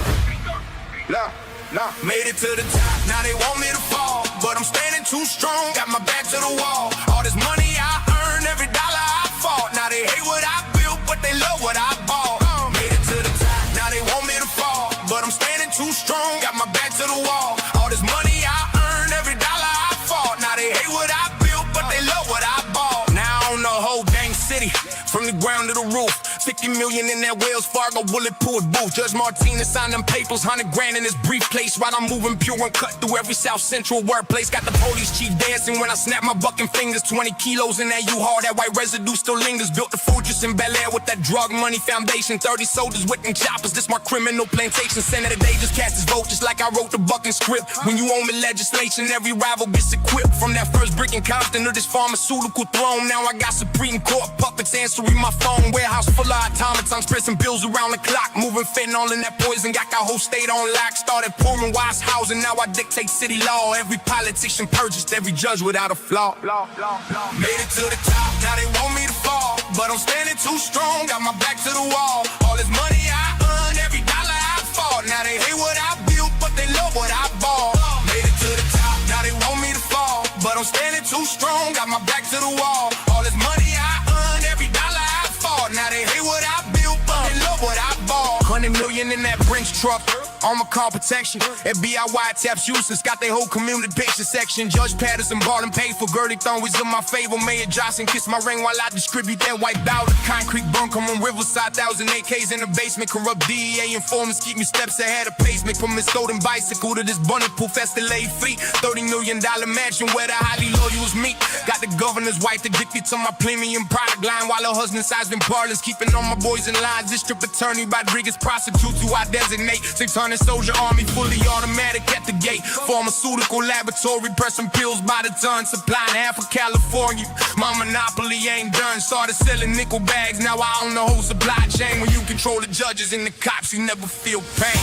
Made it to the top, now they want me to fall, but I'm standing too strong, got my back to the wall. All this money I earn, every dollar I fought. Now they hate what I built, but they love what I bought. Made it to the top, now they want me to fall, but I'm standing too strong, got my back to the wall. All this money I earn, every dollar I fought. Now they hate what I built, but they love what I bought. Now I own the whole dang city, from the ground to the roof. 50 million in that Wells Fargo bulletproof booth. Judge Martinez signed them papers, 100 grand in his briefcase. While I'm moving pure and cut through every South Central workplace. Got the police chief dancing when I snap my bucking fingers. 20 kilos in that U-Haul, that white residue still lingers. Built the fortress in Bel Air with that drug money foundation. 30 soldiers with them choppers, this my criminal plantation. Senator Day just cast his vote just like I wrote the bucking script. When you own me legislation, every rival gets equipped. From that first brick in Compton to this pharmaceutical throne. Now I got Supreme Court puppets answering my phone. Warehouse full of atomics, I'm spreading bills around the clock. Moving fentanyl in that poison, got our whole state on lock. Started pouring wise housing, now I dictate city law. Every politician purchased, every judge without a flaw. Made it to the top, now they want me to fall, but I'm standing too strong, got my back to the wall. All this money I earn, every dollar I fought. Now they hate what I built, but they love what I bought. Made it to the top, now they want me to fall, but I'm standing too strong, got my back to the wall. All this money I earn, every dollar I fought. Now they hate what I built, but they love what I bought. 100 million in that Brinks truck, armor car protection. FBI wiretaps useless, got their whole community picture section. Judge Patterson bought and paid for verdict always in my favor. Mayor Johnson kissed my ring while I distribute that white ballot. Concrete bunker on Riverside, 1,000 AKs in the basement. Corrupt DEA informants keep me steps ahead of pacement. From this golden bicycle to this bulletproof Escalade fleet. $30 million mansion where the highly loyals meet. Got the governor's wife addicted to my premium product line, while her husband side's been parlors, keeping all my boys in line. District Attorney Rodriguez prostitutes who I designate. 600 soldier army, fully automatic at the gate. Pharmaceutical laboratory, pressing pills by the ton, supplying half of California. My monopoly ain't done. Started selling nickel bags, now I own the whole supply chain. When you control the judges and the cops, you never feel pain.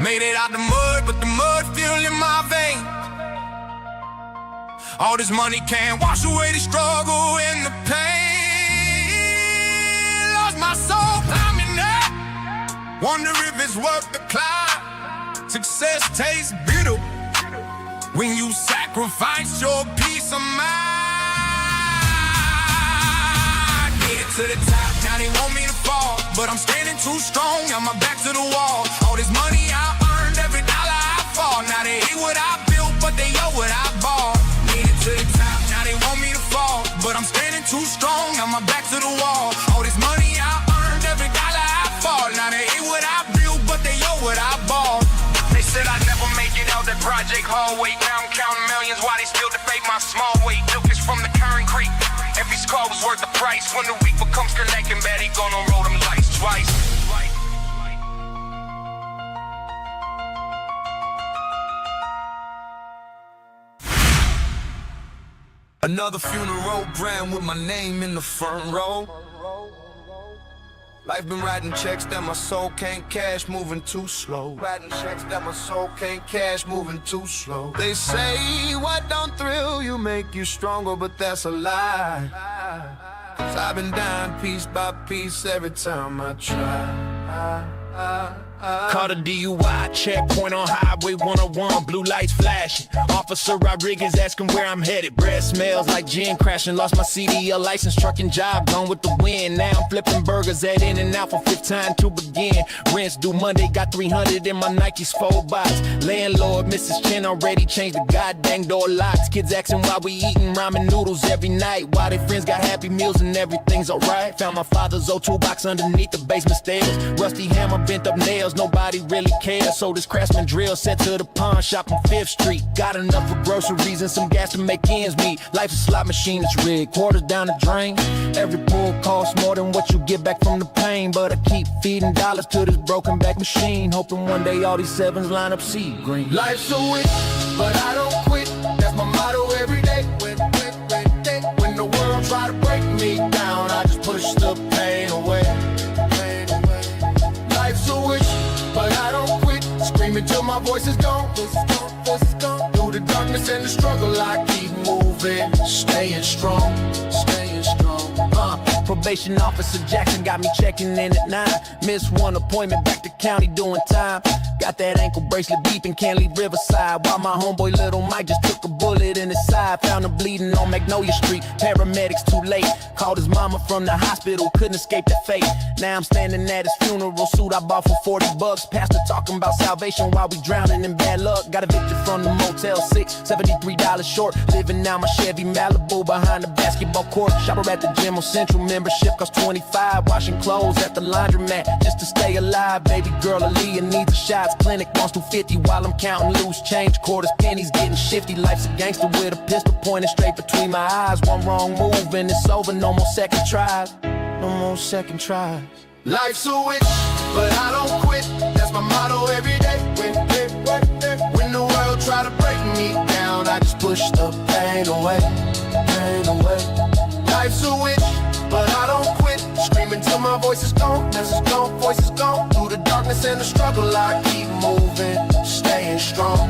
Made it out the mud, but the mud still in my veins. All this money can't wash away the struggle and the pain. Lost my soul climbing up, wonder if it's worth the climb. Success tastes bitter when you sacrifice your peace of mind. Get it to the top, now they want me to fall, but I'm standing too strong, got my back to the wall. All this money I earned, every dollar I fought. Now they hate what I built, but they owe what I bought. Made it to the top, now they want me to fall, but I'm standing too strong, got my back to the wall. All this money I earned, every dollar I fought. Now they hate what I built, but they owe what I bought. They said I'd never make it out that project hallway. Now I'm counting millions while they still debate my small weight. Milk is from the current creek, every scar was worth the price. When the week becomes connecting, bad, he gonna roll them lights twice. Another funeral brand with my name in the front row. Life been writing checks that my soul can't cash, moving too slow. Writing checks that my soul can't cash, moving too slow. They say what don't thrill you make you stronger, but that's a lie. 'Cause I've been dying piece by piece every time I try. Caught a DUI checkpoint on Highway 101, blue lights flashing. Officer Rodriguez asking where I'm headed. Breath smells like gin, crashing. Lost my CDL license, trucking job, gone with the wind. Now I'm flipping burgers at In-N-Out for fifth time to begin. Rents due Monday, got 300 in my Nikes 4 box. Landlord, Mrs. Chen already changed the goddamn door locks. Kids asking why we eating ramen noodles every night. Why their friends got Happy Meals and everything's alright. Found my father's O2 box underneath the basement stairs. Rusty hammer, bent up nails. cause nobody really cares. So this Craftsman drill set to the pawn shop on 5th Street. Got enough for groceries and some gas to make ends meet. Life's a slot machine that's rigged, quarters down the drain. Every pull costs more than what you get back from the pain. But I keep feeding dollars to this broken back machine, hoping one day all these sevens line up sea green. Life's a witch, but I don't quit. That's my motto every day. When the world try to break me down, I just push the pain away. Life's a witch, but I don't quit. Screaming till my voice is gone. Through the darkness and the struggle, I keep moving, staying strong. Probation officer Jackson got me checking in at 9. Missed one appointment, back to county doing time. Got that ankle bracelet beeping, can't leave Riverside. While my homeboy Little Mike just took a bullet in his side. Found him bleeding on Magnolia Street, paramedics too late. Called his mama from the hospital, couldn't escape that fate. Now I'm standing at his funeral, suit I bought for $40. Pastor talking about salvation while we drowning in bad luck. Got evicted from the Motel 6, $73 short. Living now my Chevy Malibu behind the basketball court. Shopper at the gym on Central, membership costs $25. Washing clothes at the laundromat just to stay alive. Baby girl Aaliyah needs a shots, clinic wants $250 while I'm counting loose change. Quarters, pennies, getting shifty. Life's a gangster with a pistol pointed straight between my eyes. One wrong move and it's over, no more second tries. No more second tries. Life's a witch, but I don't quit. That's my motto every day. When the world try to break me down, I just push the pain away. Life's a witch, but I don't quit. Screaming till my voice is gone, message gone, voice is gone. Through the darkness and the struggle, I keep moving, staying strong,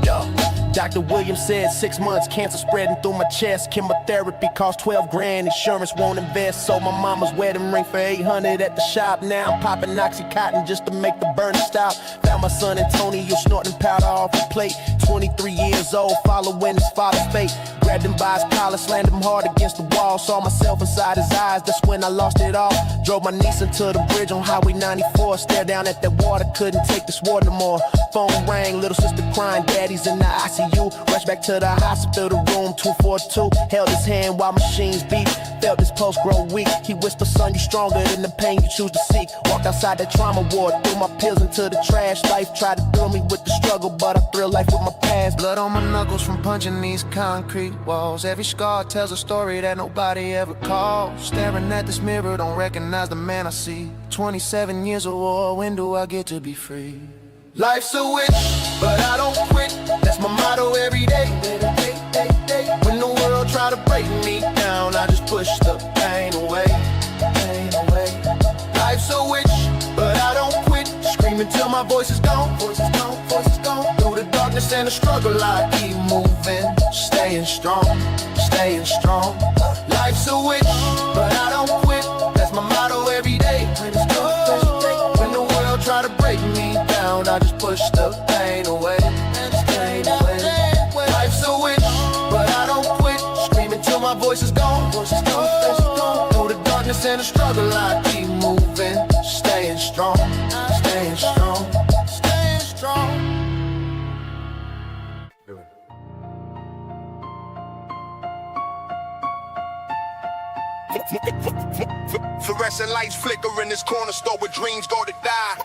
yo. Dr. Williams said 6 months, cancer spreading through my chest. Chemotherapy cost 12 grand, insurance won't invest. Sold my mama's wedding ring for 800 at the shop. Now I'm popping Oxycontin just to make the burning stop. Found my son Antonio snorting powder off a plate. 23 years old, following his father's fate. Grabbed him by his collar, slammed him hard against the wall. Saw myself inside his eyes, that's when I lost it all. Drove my niece into the bridge on Highway 94. Stared down at that water, couldn't take this water no more. Phone rang, little sister crying, daddy's in the ICU. Rushed back to the hospital room, 242. Held his hand while machines beat. Felt his pulse grow weak. He whispered, son, you stronger than the pain you choose to seek. Walked outside that trauma ward, threw my pills into the trash. Life tried to thrill me with the struggle, but I thrill life with my past. Blood on my knuckles from punching these concrete walls. Every scar tells a story that nobody ever called. Staring at this mirror, don't recognize the man I see. 27 years of war, when do I get to be free? Life's a witch, but I don't quit. That's my motto every day. When the world try to break me down, I just push the pain away. Life's a witch, but I don't quit. Screaming till my voice is gone. Through the darkness and the struggle, I keep moving, staying strong. Life's a witch, but I don't quit. That's my motto every day. When the world try to break me down, I just push the pain away. Life's a witch, but I don't quit. Screaming till my voice is gone. Through the darkness and the struggle, I keep moving, staying strong. Fluorescent lights flicker in this corner store where dreams go to die.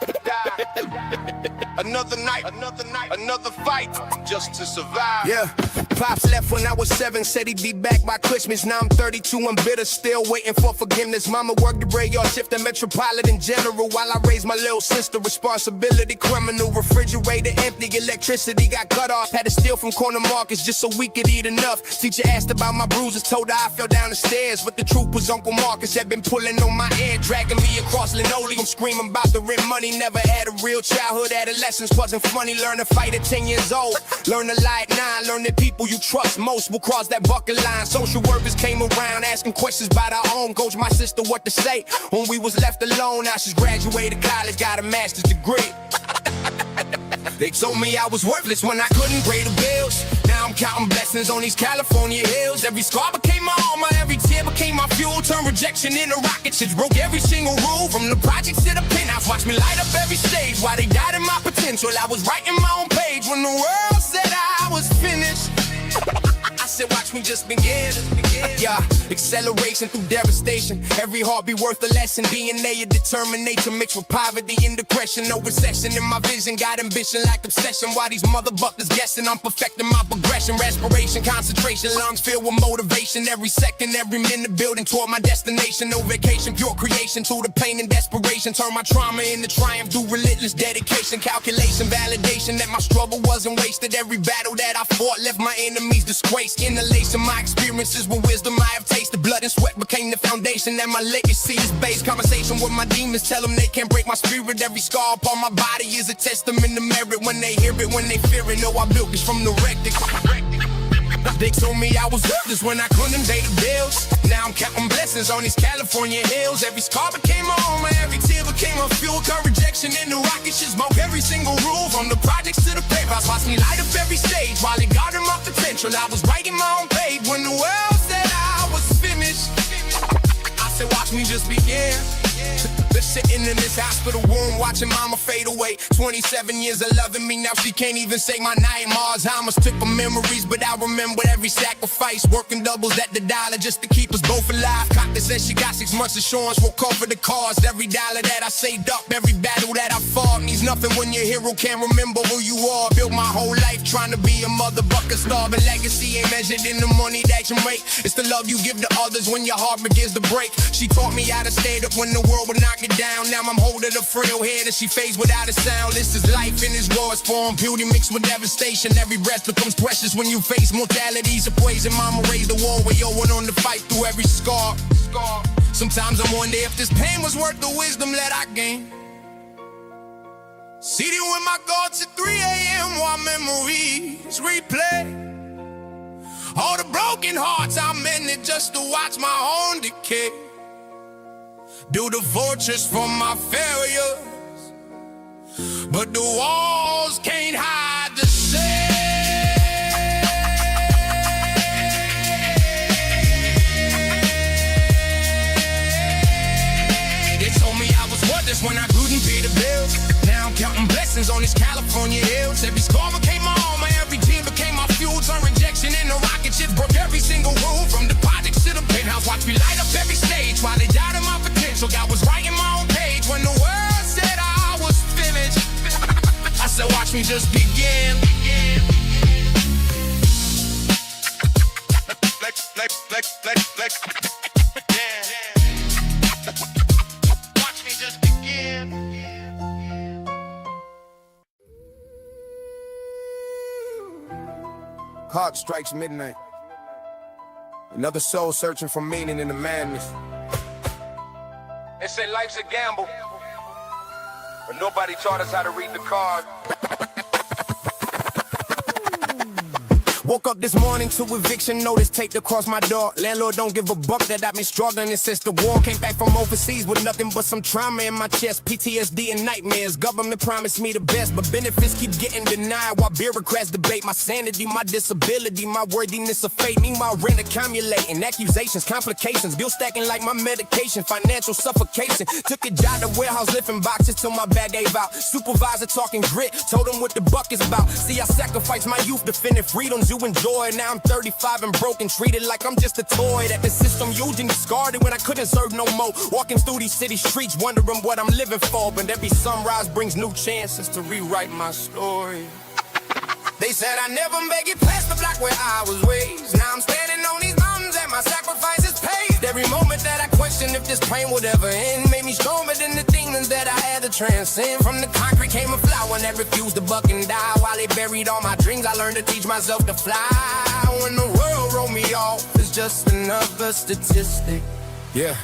Another night, another fight, just to survive. Yeah, Pops left when I was 7, said he'd be back by Christmas. Now I'm 32, I'm bitter, still waiting for forgiveness. Mama worked the graveyard shift in Metropolitan General while I raised my little sister. Responsibility criminal, refrigerator empty, electricity got cut off. Had to steal from corner markets just so we could eat enough. Teacher asked about my bruises, told her I fell down the stairs, but the truth was Uncle Marcus had been pulling on my ear, dragging me across linoleum, screaming about the rent money. Never had a real childhood, adolescence wasn't funny. Learn to fight at 10 years old, learn to lie at 9. Learn that people you trust most will cross that bucket line. Social workers came around asking questions about our own. Coach my sister what to say when we was left alone. Now she's graduated college, got a master's degree. They told me I was worthless when I couldn't pay the bills. Now I'm counting blessings on these California hills. Every scar became my armor, every tear became my fuel. Turned rejection into rocket ships, broke every single rule. From the projects to the penthouse, watch me light up every stage. While they died in my potential, I was writing my own page. When the world said I was finished, I said watch watch me just begin. Yeah, acceleration through devastation. Every heart be worth a lesson. DNA of determination mixed with poverty and depression. No recession in my vision, got ambition like obsession. While these motherfuckers guessing, I'm perfecting my progression. Respiration, concentration, lungs filled with motivation. Every second, every minute building toward my destination. No vacation, pure creation through the pain and desperation. Turn my trauma into triumph through relentless dedication. Calculation, validation that my struggle wasn't wasted. Every battle that I fought left my enemies disgraced. Inhalation, my experiences with wisdom I have tasted. Blood and sweat became the foundation that my legacy is based. Conversation with my demons, tell them they can't break my spirit. Every scar upon my body is a testament to merit. When they hear it, when they fear it, know I built this from the wreck. They told me I was worthless when I couldn't pay the bills. Now I'm counting blessings on these California hills. Every scar became a home, every tear became a fuel. Cut rejection in the rocket shit smoke every single rule. From the projects to the paper house, watch me light up every stage. While it got my potential, I was writing my own page. When the world said I was finished, I said watch me just begin. Been sitting in this hospital room watching mama fade away. 27 years of loving me, now she can't even say my name. Alzheimer's took her memories, but I remember every sacrifice. Working doubles at the dollar just to keep us both alive. Copter says she got 6 months insurance, will cover the cost. Every dollar that I saved up, every battle that I fought means nothing when your hero can't remember who you are. Built my whole life trying to be a motherfucker star, but legacy ain't measured in the money that you make. It's the love you give to others when your heart begins to break. She taught me how to stay up when the world would knock it down. Now I'm holding a frail head as she fades without a sound. This is life in its rawest form, beauty mixed with devastation. Every breath becomes precious when you face mortality's a poison. Mama raised the war where yo went on to fight through every scar. Sometimes I wonder if this pain was worth the wisdom that I gained. Sitting with my thoughts at 3 a.m. while memories replay. All the broken hearts I'm in it just to watch my own decay. Do the fortress from my failures, but the walls can't hide the same. They told me I was worthless when I couldn't pay the bills. Now I'm counting blessings on these California hills. Every scar became my armor, every team became my fuel. Turn rejection into rocket ships, broke every single rule. From the projects to the penthouse, watch me light up every stage. While they died in my potential, God was writing my own page. When the world said I was finished, I said watch me just begin. Watch me just begin. Clock strikes midnight. Another soul searching for meaning in the madness. They say life's a gamble, but nobody taught us how to read the card. Woke up this morning to eviction notice taped across my door. Landlord don't give a buck that I've been struggling since the war. Came back from overseas with nothing but some trauma in my chest, PTSD and nightmares. Government promised me the best, but benefits keep getting denied while bureaucrats debate my sanity, my disability, my worthiness of fate. Meanwhile, rent accumulating, accusations, complications, bill stacking like my medication, financial suffocation. Took a job at warehouse lifting boxes till my bag gave out. Supervisor talking grit, told him what the buck is about. See, I sacrificed my youth defending freedoms you enjoy. Now I'm 35 and broken, treated like I'm just a toy that the system used and discarded when I couldn't serve no more. Walking through these city streets, wondering what I'm living for. But every sunrise brings new chances to rewrite my story. They said I never make it past the block where I was raised. Now I'm standing on these mountains and my sacrifices paid. Every moment that I question if this pain would ever end made me stronger than the demons that I had to transcend. From the concrete came a flower that refused to buck and die. While they buried all my dreams, I learned to teach myself to fly. When the world wrote me off, it's just another statistic. Yeah.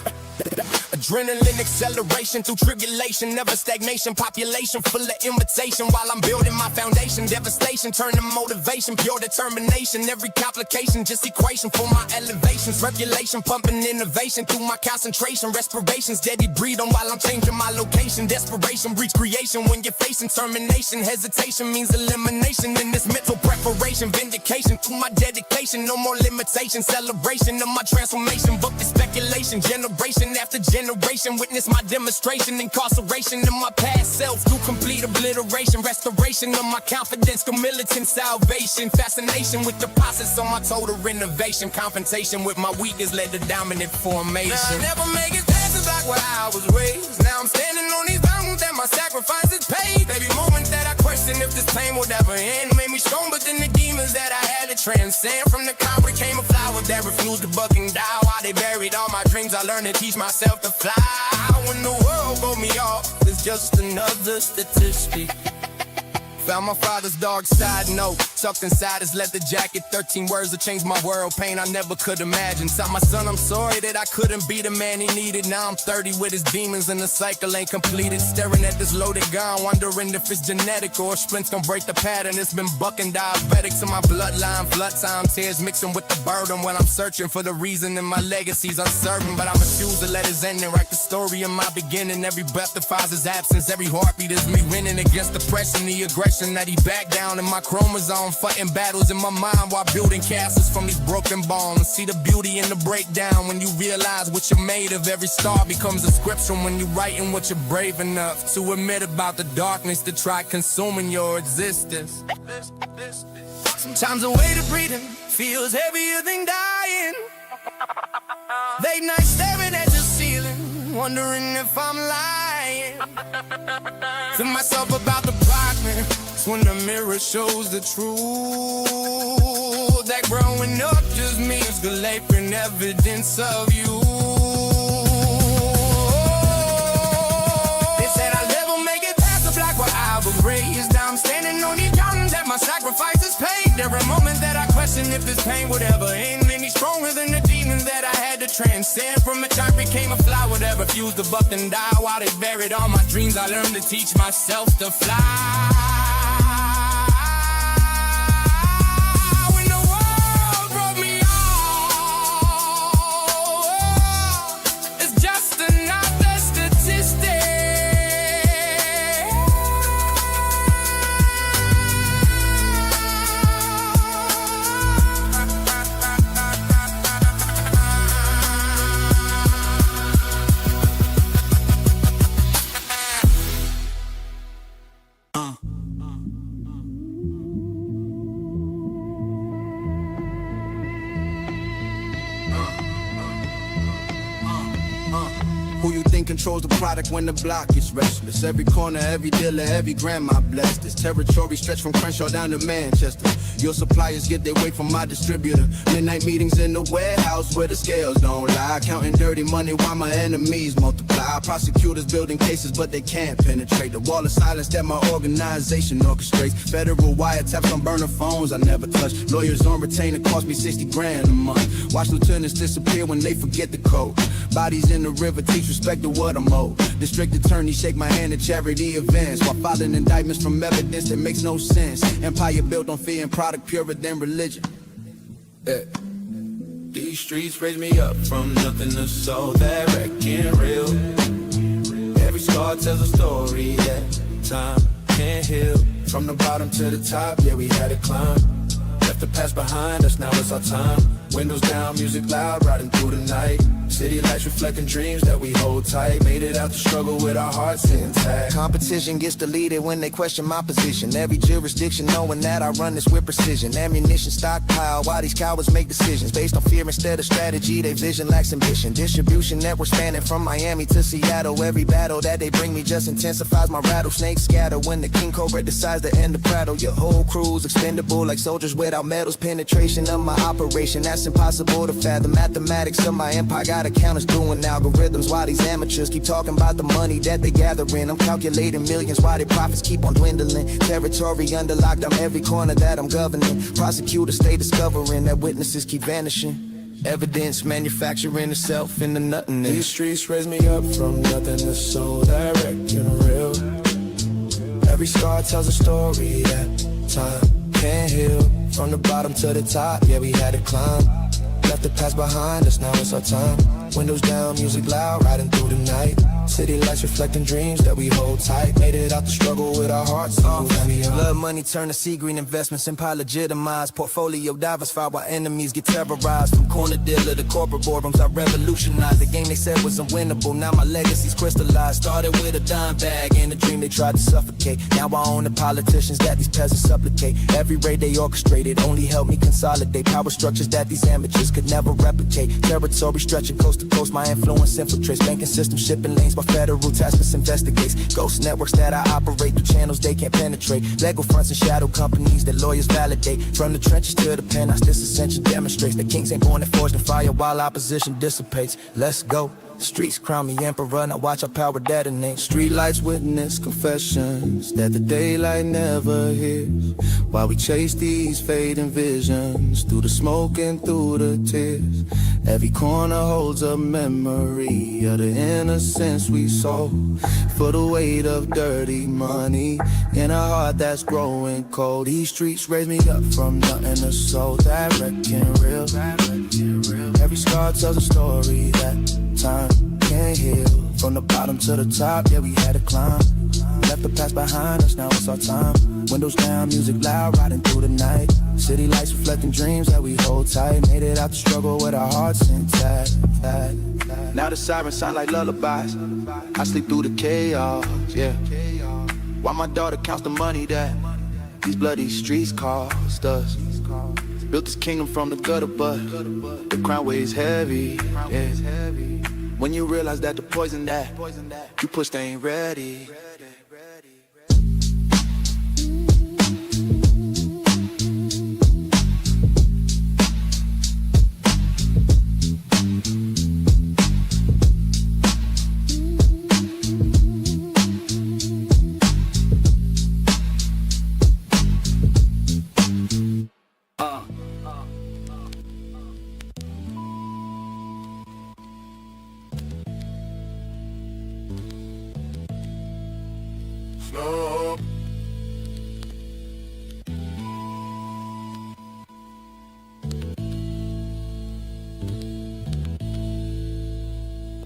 Adrenaline acceleration through tribulation, never stagnation. Population full of imitation while I'm building my foundation. Devastation turn to motivation, pure determination. Every complication just equation for my elevations. Regulation pumping innovation through my concentration. Respiration steady breathe on while I'm changing my location. Desperation breeds creation when you're facing termination. Hesitation means elimination in this mental preparation. inspiration, vindication through my dedication. No more limitation, celebration of my transformation. Book the speculation, generation after generation. Witness my demonstration, incarceration of my past self through complete obliteration. Restoration of my confidence, militant salvation. Fascination with the process on my total renovation. Confrontation with my weakness led to dominant formation. Now I never make it past the block where I was raised. Now I'm standing on these mountains that my sacrifices paid. Every moment that I question if this pain would ever end made me stronger than the demons that I had to transcend. From the concrete came a flower that refused to buck and die. While they buried all my dreams, I learned to teach myself to fly. When the world wrote me off, it's just another statistic. Found my father's dark side note tucked inside his leather jacket. 13 words that changed my world, pain I never could imagine. Tell my son I'm sorry that I couldn't be the man he needed. Now I'm 30 with his demons and the cycle ain't completed. Staring at this loaded gun, wondering if it's genetic or splints gon' break the pattern. It's been bucking diabetics in my bloodline. Flood time tears mixing with the burden when I'm searching for the reason and my legacy's uncertain. But I refuse to let his ending write the story of my beginning. Every breath defies his absence, every heartbeat is me winning against depression, the aggression that he backed down in my chromosome, fighting battles in my mind while building castles from these broken bones. See the beauty in the breakdown when you realize what you're made of. Every star becomes a scripture when you're writing what you're brave enough to admit about the darkness that tried consuming your existence. Sometimes the way to breathing feels heavier than dying. Late night staring at the ceiling, wondering if I'm lying. To myself about the darkness when the mirror shows the truth. That growing up just means gaping evidence of you. They said I'll never make it past the block where I was raised. Now I'm standing on these mountains that my sacrifices paid. There are moments that I question if this pain would ever end. Any stronger than the demons that I had to transcend. From a child became a flower that refused to buck and die. While they buried all my dreams, I learned to teach myself to fly. Who you think controls the product when the block is restless? Every corner, every dealer, every grandma blessed. This territory stretched from Crenshaw down to Manchester. Your suppliers get their way from my distributor. Midnight meetings in the warehouse where the scales don't lie. Counting dirty money while my enemies multiply. Prosecutors building cases but they can't penetrate the wall of silence that my organization orchestrates. Federal wiretaps on burner phones I never touch. Lawyers on retainer cost me 60 grand a month. Watch lieutenants disappear when they forget the code. Bodies in the river teach respect to what I'm owed. District attorneys shake my hand at charity events while filing indictments from evidence that makes no sense. Empire built on fear and product purer than religion. Yeah. These streets raised me up from nothing to so that wrecking real. Every scar tells a story that time can't heal. From the bottom to the top, yeah, we had to climb. Left the past behind us, now it's our time. Windows down, music loud, riding through the night. City lights reflecting dreams that we hold tight. Made it out the struggle with our hearts intact. Competition gets deleted when they question my position. Every jurisdiction knowing that I run this with precision. Ammunition stockpile while these cowards make decisions based on fear instead of strategy. They vision lacks ambition. Distribution network spanning from Miami to Seattle. Every battle that they bring me just intensifies my rattlesnake scatter. When the king cobra decides to end the prattle, your whole crew's expendable like soldiers without medals. Penetration of my operation, that's impossible to fathom. Mathematics of my empire got accountants doing algorithms while these amateurs keep talking about the money that they gathering. I'm calculating millions while their profits keep on dwindling. Territory under lockdown, every corner that I'm governing. Prosecutors stay discovering that witnesses keep vanishing. Evidence manufacturing itself into nothingness. These streets raised me up from nothing to so direct and real. Every scar tells a story that time can't heal. From the bottom to the top, yeah, we had to climb. Left the past behind us, now it's our time. Windows down, music loud, riding through the night. City lights reflecting dreams that we hold tight. Made it out the struggle with our hearts. Blood money turn to sea green investments, empire legitimized. Portfolio diversified while enemies get terrorized. From corner dealer to corporate boardrooms, I revolutionized the game they said was unwinnable. Now my legacy's crystallized. Started with a dime bag and a dream they tried to suffocate. Now I own the politicians that these peasants supplicate. Every raid they orchestrated only helped me consolidate power structures that these amateurs could never replicate. Territory stretching coast to coast, my influence infiltrates banking systems, shipping lanes. My federal task force investigates ghost networks that I operate through channels they can't penetrate. Lego fronts and shadow companies that lawyers validate. From the trenches to the penthouse, this ascension demonstrates that kings ain't born and forged in fire while opposition dissipates. Let's go. Streets crown me emperor, now watch our power detonate. Streetlights witness confessions that the daylight never hears, while we chase these fading visions through the smoke and through the tears. Every corner holds a memory of the innocence we sold for the weight of dirty money in a heart that's growing cold. These streets raise me up from nothing to soul that wrecking real. Every scar tells a story that time can't heal. From the bottom to the top, yeah, we had to climb. Left the past behind us, now it's our time. Windows down, music loud, riding through the night. City lights reflecting dreams that we hold tight. Made it out the struggle with our hearts intact. Now the sirens sound like lullabies. I sleep through the chaos, yeah. While my daughter counts the money that these bloody streets cost us. Built this kingdom from the gutter, but the crown weighs heavy, yeah. When you realize that the poison that you pushed ain't ready.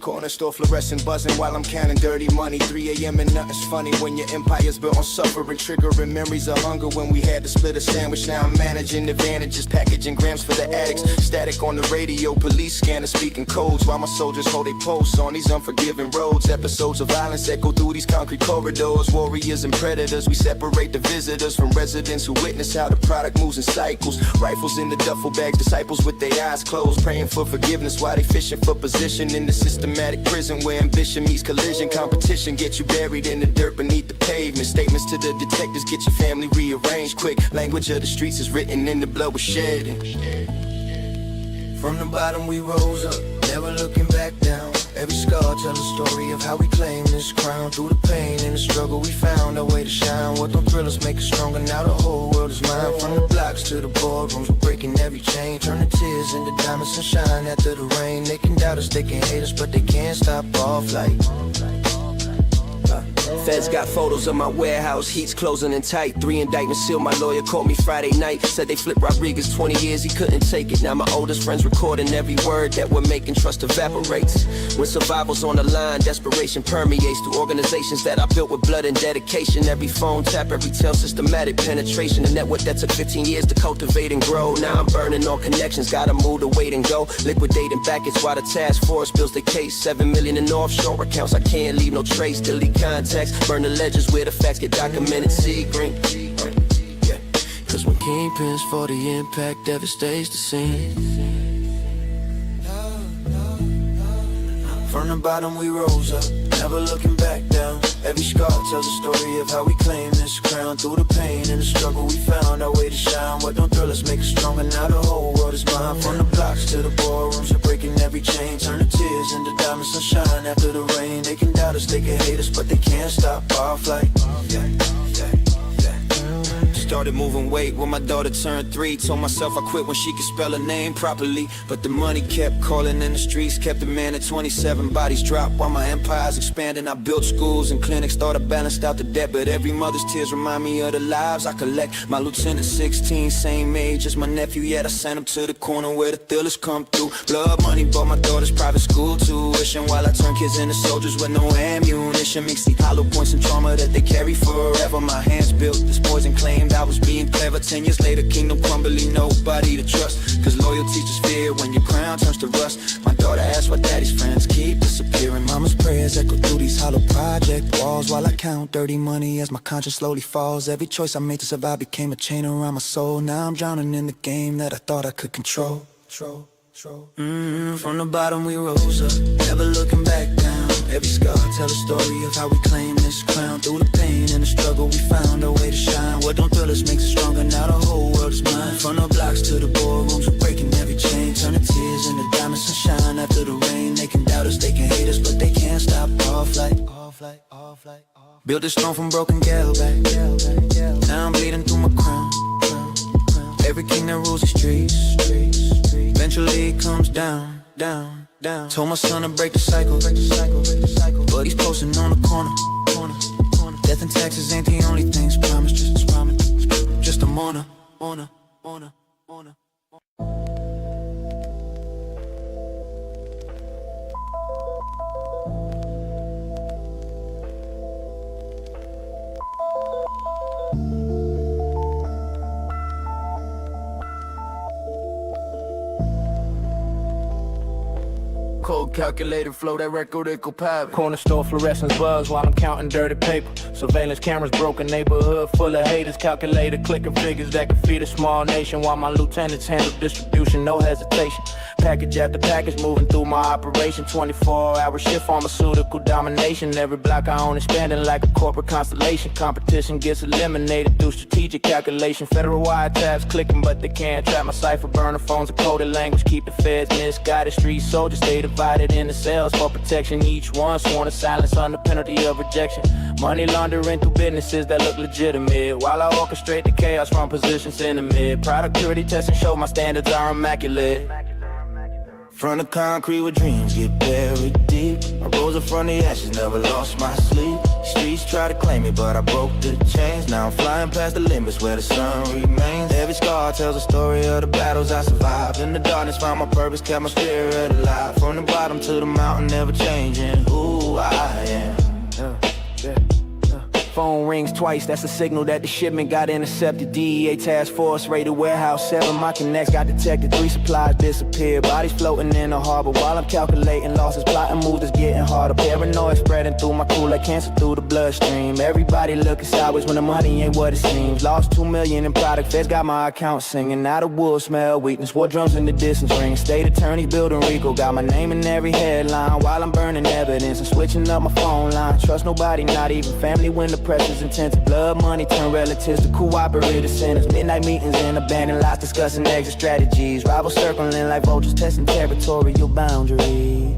Corner store fluorescent buzzing while I'm counting dirty money. 3 a.m. and nothing's funny when your empire's built on suffering, triggering memories of hunger when we had to split a sandwich. Now I'm managing advantages, packaging grams for the addicts. Static on the radio, police scanners speaking codes while my soldiers hold their posts on these unforgiving roads. Episodes of violence echo through these concrete corridors. Warriors and predators, we separate the visitors from residents who witness how the product moves in cycles. Rifles in the duffel bags, disciples with their eyes closed, praying for forgiveness while they fishing for position in the systematic prison where ambition meets collision. Competition gets you buried in the dirt beneath the pavement. Statements to the detectives get your family rearranged quick. Language of the streets is written in the blood we're shedding. From the bottom we rose up, never looking back down. Every scar tells a story of how we claim this crown. Through the pain and the struggle we found our way to shine. What don't thrill us make us stronger, now the whole world is mine. From the blocks to the boardrooms, we're breaking every chain. Turn the tears into diamonds and shine after the rain. They can doubt us, they can hate us, but they can't stop our flight. Feds got photos of my warehouse, heat's closing in tight. 3 indictments sealed, my lawyer called me Friday night. Said they flipped Rodriguez 20 years, he couldn't take it. Now my oldest friend's recording every word that we're making, trust evaporates. When survival's on the line, desperation permeates through organizations that I built with blood and dedication. Every phone tap, every tell, systematic penetration. A network that took 15 years to cultivate and grow. Now I'm burning all connections, gotta move to wait and go. Liquidating packets while the task force builds the case. 7 million in offshore accounts, I can't leave no trace. Delete contacts, burn the ledgers where the facts get documented. See green, yeah. Cause when kingpins for the impact devastates the scene. From the bottom we rose up, never looking back down. Every scar tells a story of how we claim this crown. Through the pain and the struggle we found our way to shine. What don't thrill us make us stronger, now the whole world is mine. From the blocks to the boardrooms, we're breaking every chain. Turn the tears into diamonds and shine after the rain. They can doubt us, they can hate us, but they can't stop our flight. Started moving weight when my daughter turned 3. Told myself I quit when she could spell her name properly. But the money kept calling in the streets, kept the man at 27. Bodies dropped while my empire's expanding. I built schools and clinics, thought I balanced out the debt. But every mother's tears remind me of the lives I collect. My lieutenant 16, same age as my nephew, yet I sent him to the corner where the thrillers come through. Blood money bought my daughter's private school tuition, while I turn kids into soldiers with no ammunition. Mix the hollow points and trauma that they carry forever. My hands built this poison, claimed I was being clever. 10 years later, kingdom crumbling, nobody to trust. Cause loyalty just fear when your crown turns to rust. My daughter asked why daddy's friends keep disappearing. Mama's prayers echo through these hollow project walls, while I count dirty money as my conscience slowly falls. Every choice I made to survive became a chain around my soul. Now I'm drowning in the game that I thought I could control. From the bottom we rose up, never looking back down. Every scar tell a story of how we claim this crown. Through the pain and the struggle we found a way to shine. What don't thrill us makes us stronger, now the whole world is mine. From the blocks to the boardrooms, we're breaking every chain. Turning tears into diamonds, sunshine after the rain. They can doubt us, they can hate us, but they can't stop our flight. Built this throne from broken gale back. Now I'm bleeding through my crown. Every king that rules the streets eventually it comes down. Told my son to break the cycle, but he's posting on the corner. Death and taxes ain't the only things promised, just a mourner. Cold calculator, flow that record, it go pop. Corner store fluorescence buzz while I'm counting dirty paper. Surveillance cameras broken, neighborhood full of haters. Calculator clicking figures that can feed a small nation, while my lieutenants handle distribution, no hesitation. Package after package moving through my operation. 24-hour shift, pharmaceutical domination. Every block I own expanding like a corporate constellation. Competition gets eliminated through strategic calculation. Federal wiretaps clicking, but they can't trap my cipher. Burner phones and coded language keep the feds misguided. Street soldiers stay divided into cells for protection. Each one sworn to silence under penalty of rejection. Money laundering through businesses that look legitimate, while I orchestrate the chaos from positions in the mid. Productivity testing show my standards are immaculate. From the concrete where dreams get buried deep, I rose up from the ashes, never lost my sleep. Streets try to claim me, but I broke the chains. Now I'm flying past the limits where the sun remains. Every scar tells a story of the battles I survived. In the darkness found my purpose, kept my spirit alive. From the bottom to the mountain, never changing who I am. Phone rings twice, that's a signal that the shipment got intercepted. DEA task force raided warehouse 7. My connects got detected, 3 supplies disappeared. Bodies floating in the harbor while I'm calculating losses. Plotting moves that's getting harder. Paranoia spreading through my crew like cancer through the bloodstream. Everybody looking sideways when the money ain't what it seems. Lost $2 million in product, feds got my account singing. Now the wolves smell weakness, war drums in the distance ring. State attorneys building Rico, got my name in every headline. While I'm burning evidence and switching up my phone line. Trust nobody, not even family, when the pressure's intense. Blood money turn relatives to cooperative sinners. Midnight meetings and abandoned lots discussing exit strategies. Rivals circling like vultures testing territorial boundaries.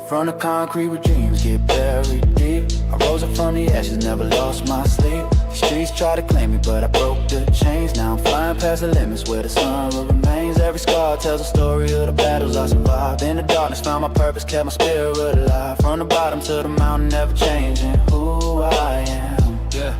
From the concrete where dreams get buried deep, I rose up from the ashes, never lost my sleep. The streets try to claim me, but I broke the chains. Now I'm flying past the limits where the sun remains. Every scar tells a story of the battles I survived. In the darkness found my purpose, kept my spirit alive. From the bottom to the mountain, never changing who I am. Yeah.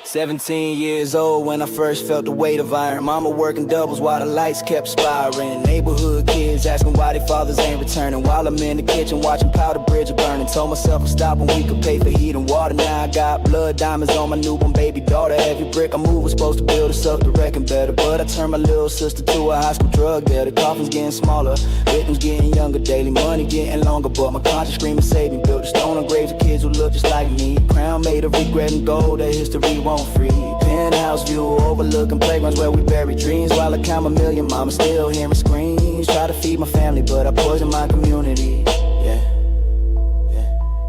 17 years old when I first felt the weight of iron. Mama working doubles while the lights kept spiraling. Neighborhood kids asking why their fathers ain't returning, while I'm in the kitchen watching powder bridge burning. Told myself I'd stop when we could pay for heat and water. Now I got blood diamonds on my newborn baby daughter. Every brick I move was supposed to build us up to reckon better, but I turned my little sister to a high school drug dealer. The coffin's getting smaller, victims getting younger daily, money getting longer, but my conscience screaming save me. Built a stone on graves of kids who look just like me. Crown made of regret and gold that history won't free. Penthouse view overlooking playgrounds where we bury dreams. While I count a million, mama still hearing screams. Try to feed my family, but I poison my community.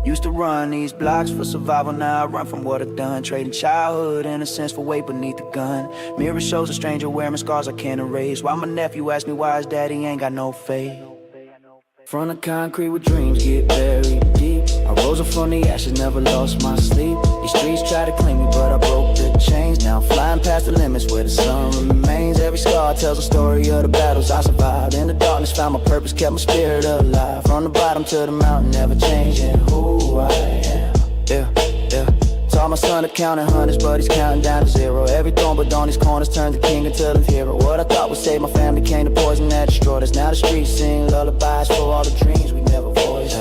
Used to run these blocks for survival, now I run from what I've done. Trading childhood innocence for weight beneath the gun. Mirror shows a stranger wearing scars I can't erase, while my nephew asks me why his daddy ain't got no faith. From the concrete where dreams get buried deep, I rose up from the ashes, never lost my sleep. These streets try to claim me, but I broke the chains. Now I'm flying past the limits where the sun remains. Every scar tells a story of the battles I survived. In the darkness, found my purpose, kept my spirit alive. From the bottom to the mountain, never changing who I am. Yeah, yeah. Taught my son to count in hundreds, but he's counting down to zero. Every thorn but on these corners turned the king into the hero. What I thought would save my family came to poison that destroyed us. Now the streets sing lullabies for all the dreams we never voiced.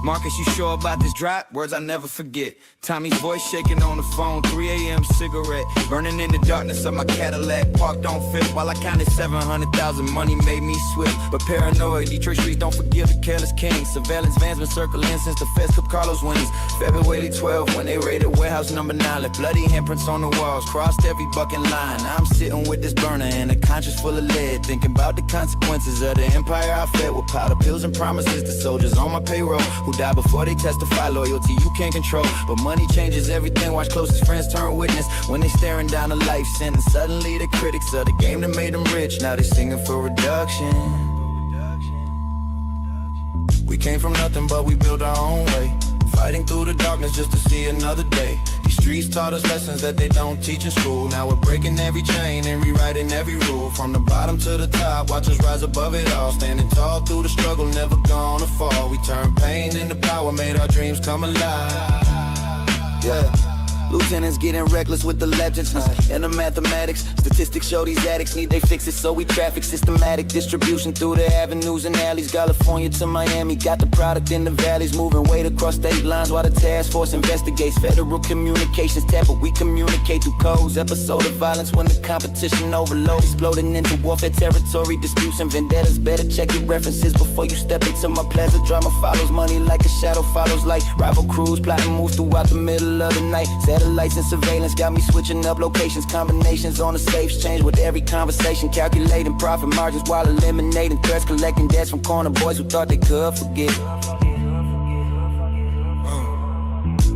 Marcus, you sure about this drop? Words I never forget. Tommy's voice shaking on the phone, 3 a.m. cigarette. Burning in the darkness of my Cadillac, parked on Fifth. While I counted 700,000, money made me swift. But paranoid, Detroit streets don't forgive the careless king. Surveillance vans been circling since the Feds took Carlos wings. February 12 when they raided warehouse number 9. Left bloody handprints on the walls, crossed every bucking line. I'm sitting with this burner and a conscience full of lead, thinking about the consequences of the empire I fed. With powder pills and promises to soldiers on my payroll who die before they testify. Loyalty you can't control, but money changes everything. Watch closest friends turn witness when they staring down a life sentence. Suddenly the critics of the game that made them rich, now they singing for reduction. We came from nothing but we built our own way, fighting through the darkness just to see another day. These streets taught us lessons that they don't teach in school. Now we're breaking every chain and rewriting every rule. From the bottom to the top, watch us rise above it all. Standing tall through the struggle, never gonna fall. We turned pain into power, made our dreams come alive. Yeah. Lieutenants getting reckless with the legends. And the mathematics, statistics show these addicts need they fix it, so we traffic systematic distribution through the avenues and alleys. California to Miami, got the product in the valleys, moving weight across state lines while the task force investigates. Federal communications tap, but we communicate through codes. Episode of violence when the competition overloads, exploding into warfare territory, disputes and vendettas. Better check your references before you step into my plaza. Drama follows money like a shadow follows light. Rival crews plotting moves throughout the middle of the night. Satellites and surveillance got me switching up locations. Combinations on the safes change with every conversation. Calculating profit margins while eliminating threats. Collecting debts from corner boys who thought they could forget.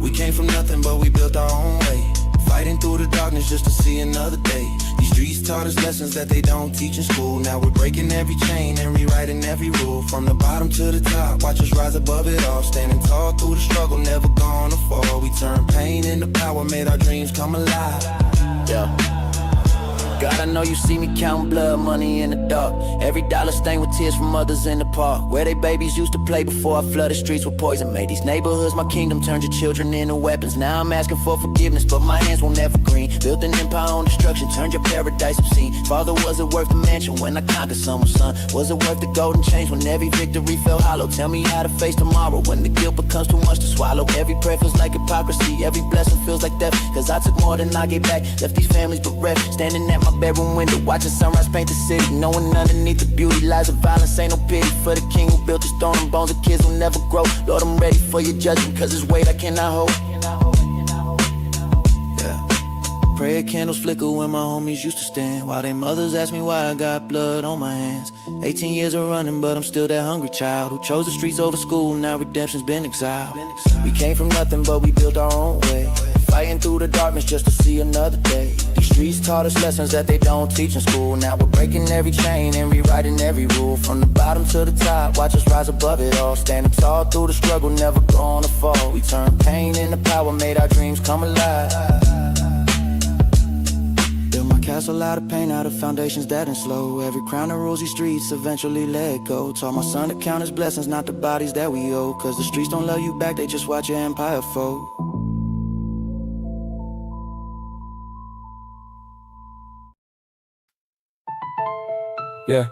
We came from nothing but we built our own way, fighting through the darkness just to see another day. These streets taught us lessons that they don't teach in school. Now we're breaking every chain and rewriting every rule. From the bottom to the top, watch us rise above it all. Standing tall through the struggle, never gonna fall. We turned pain into power, made our dreams come alive. Yeah. God, I know you see me counting blood money in the dark. Every dollar stained with tears from mothers in the park, where they babies used to play before I flooded streets with poison. Made these neighborhoods my kingdom, turned your children into weapons. Now I'm asking for forgiveness, but my hands won't ever green. Built an empire on destruction, turned your paradise obscene. Father, was it worth the mansion when I conquered someone's son? Was it worth the golden chains when every victory felt hollow? Tell me how to face tomorrow when the guilt becomes too much to swallow. Every prayer feels like hypocrisy, every blessing feels like death. Cause I took more than I gave back, left these families bereft. Standing at my bedroom window, watching sunrise paint the city, knowing underneath the beauty lies of violence. Ain't no pity for the king who built his throne and bones of kids will never grow. Lord, I'm ready for your judgment, cause it's weight I cannot hold. Yeah. Prayer candles flicker when my homies used to stand, while their mothers ask me why I got blood on my hands. 18 years of running, but I'm still that hungry child who chose the streets over school, now redemption's been exiled. We came from nothing, but we built our own way, fighting through the darkness just to see another day. These streets taught us lessons that they don't teach in school. Now we're breaking every chain and rewriting every rule. From the bottom to the top, watch us rise above it all. Standing tall through the struggle, never gonna fall. We turned pain into power, made our dreams come alive. Built my castle out of pain, out of foundations that ain't slow. Every crown that rules these streets eventually let go. Taught my son to count his blessings, not the bodies that we owe. Cause the streets don't love you back, they just watch your empire fold. Yeah.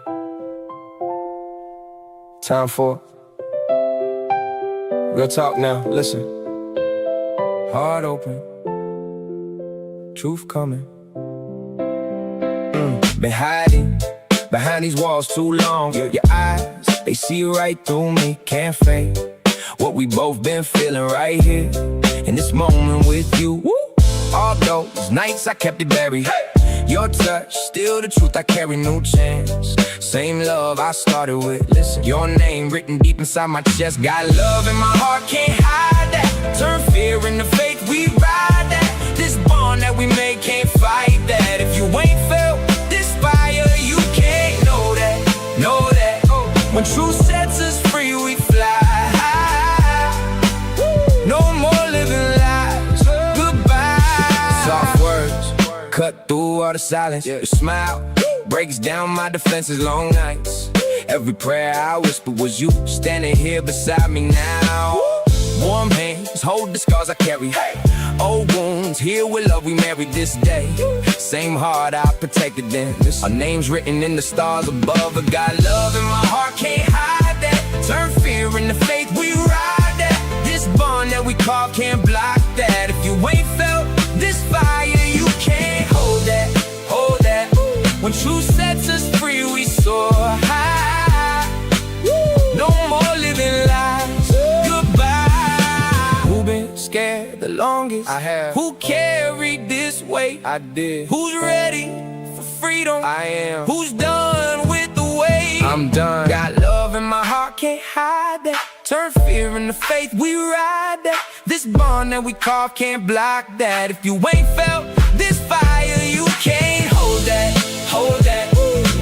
Time for Real talk now, listen. Heart open, truth coming. Been hiding behind these walls too long. Your eyes, they see right through me, can't fake what we both been feeling right here in this moment with you. All those nights I kept it buried. Your touch, still the truth I carry, new chance. Same love I started with, listen. Your name written deep inside my chest. Got love in my heart, can't hide that. Turn fear into faith, we ride that. This bond that we made, can't fight that. If you ain't felt this fire, you can't know that, know that. When truth sets us free, we fly. No more living lies, goodbye. Soft words, cut through all the silence. Your smile breaks down my defenses, long nights. Every prayer I whisper was you standing here beside me now. Warm hands, hold the scars I carry. Old wounds, heal with love, we married this day. Same heart, I protected them. Our names written in the stars above. I got love in my heart, can't hide that. Turn fear into faith, we ride that. This bond that we call can't block that. If you ain't felt this fire, you can't hold that, hold that. When truth sets us free, we soar high. No more living lies, goodbye. Who been scared the longest? I have. Who carried this weight? I did. Who's ready for freedom? I am. Who's done with the weight? I'm done. Got love in my heart, can't hide that. Turn fear into faith, we ride that. This bond that we call can't block that. If you ain't felt this fire, you can't hold that, hold that.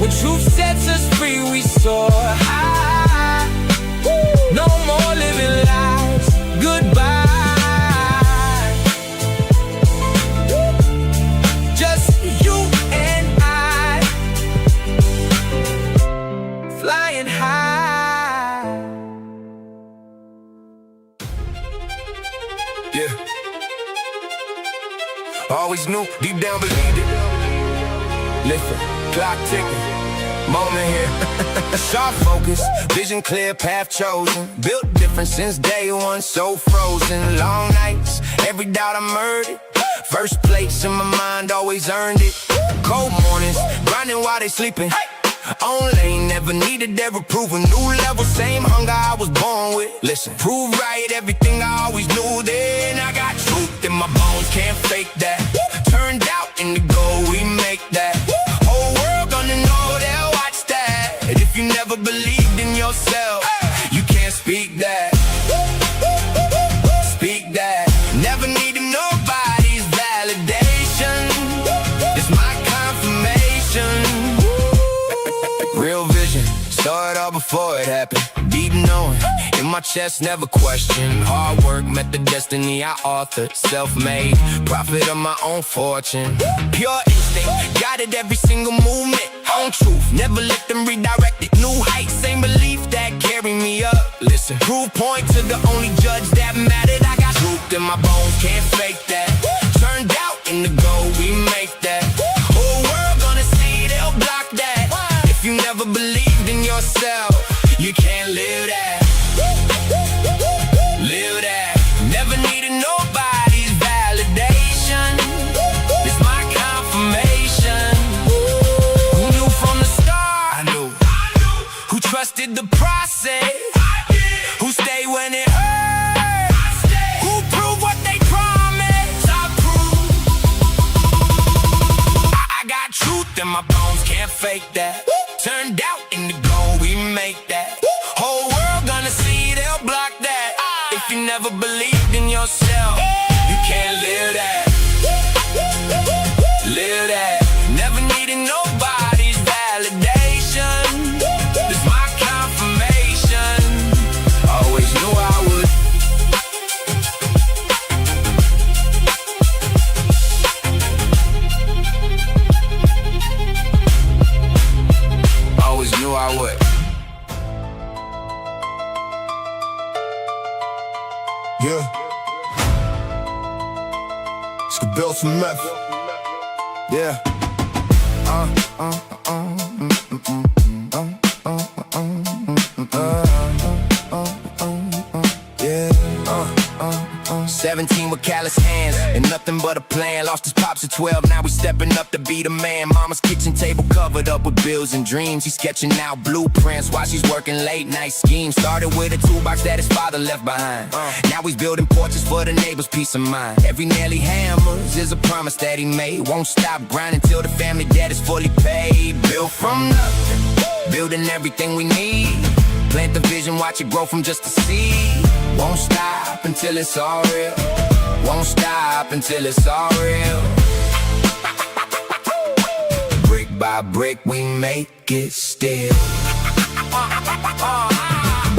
When truth sets us free, we soar high. No more living lies, goodbye. Just you and I, flying high. Yeah. Always knew, deep down believed it. Listen, clock ticking, moment here. Sharp focus, vision clear, path chosen. Built different since day one, so frozen. Long nights, every doubt I murdered. First place in my mind, always earned it. Cold mornings, grinding while they sleeping. On lane, never needed their approval. New level, same hunger I was born with. Listen, prove right everything I always knew. Then I got truth in my bones, can't fake that. Turned out in the gold, we make that. Whole world gonna know, they'll watch that. And if you never believed in yourself, you can't speak that. Speak that. Never needed nobody's validation. It's my confirmation. Real vision, saw it all before it happened. Deep knowing, in my chest, never questioned. Hard work met the destiny I authored. Self-made, profit of my own fortune. Pure instinct, guided every single movement. Own truth, never let them redirect it. New heights, same belief that carry me up. Listen, proof point to the only judge that mattered. I got truth in my bones, can't fake that. Turned out in the gold, we make that. Whole world gonna see, they'll block that. If you never believed in yourself, you can't live that. Live that. Never needed nobody's validation. It's my confirmation. Who knew from the start? I knew. Who trusted the process? Who stayed when it hurt? Who proved what they promised? I proved. I got truth in my bones, can't fake that. Turned out in the gold, we make that. Whole world gonna see, they'll block that. If you never believed in yourself, you can't live that. Live that. Never needed nobody's validation. It's my confirmation. Always knew I would. Always knew I would. Yeah. It's the build some meth. Yeah. Yeah. 17 with callous hands and nothing but a plan. Lost his pops at 12, now he's stepping up to be the man. Mama's kitchen table covered up with bills and dreams. He's sketching out blueprints while she's working late night schemes. Started with a toolbox that his father left behind. Now he's building porches for the neighbors' peace of mind. Every nail he hammers is a promise that he made. Won't stop grinding till the family debt is fully paid. Built from nothing, building everything we need. Plant the vision, watch it grow from just a seed. Won't stop until it's all real. Won't stop until it's all real. Brick by brick we make it still.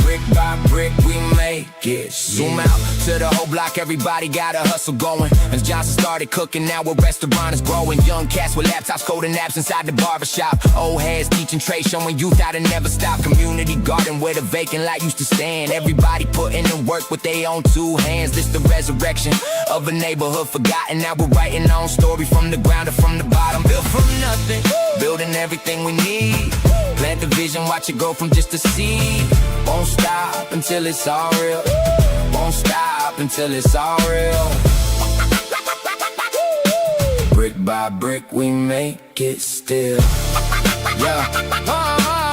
Brick by brick we make it. Zoom out to the whole block, everybody got a hustle going. As Johnson started cooking, now a restaurant is growing. Young cats with laptops, coding apps inside the barbershop. Old heads teaching trade, showing youth how to never stop. Community garden where the vacant lot used to stand. Everybody putting in work with their own two hands. This the resurrection of a neighborhood forgotten. Now we're writing our own story from the ground or from the bottom. Built from nothing, building everything we need. Plant the vision, watch it grow from just a seed. Won't stop until it's all real. Won't stop until it's all real. Brick by brick we make it still.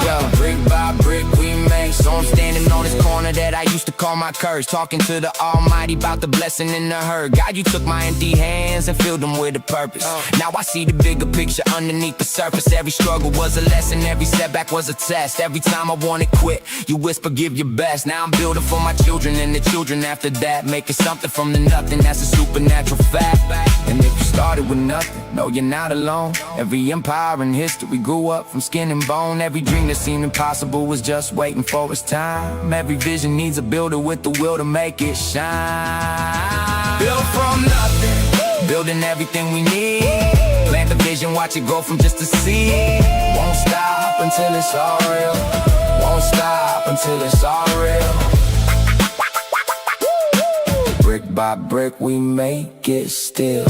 Yeah, brick by brick we make. So I'm standing on this corner that I used to call my curse, talking to the Almighty about the blessing in the herd. God, you took my empty hands and filled them with a purpose. Now I see the bigger picture underneath the surface. Every struggle was a lesson, every setback was a test. Every time I wanted quit, you whisper give your best. Now I'm building for my children and the children after that, making something from the nothing, that's a supernatural fact. And if you started with nothing, no, you're not alone. Every empire in history grew up from skin and bone. Every dream that seemed impossible was just waiting for its time. Every vision needs a builder with the will to make it shine. Built from nothing, building everything we need. Plant the vision, watch it grow from just a seed. Won't stop until it's all real. Won't stop until it's all real. Brick by brick we make it still.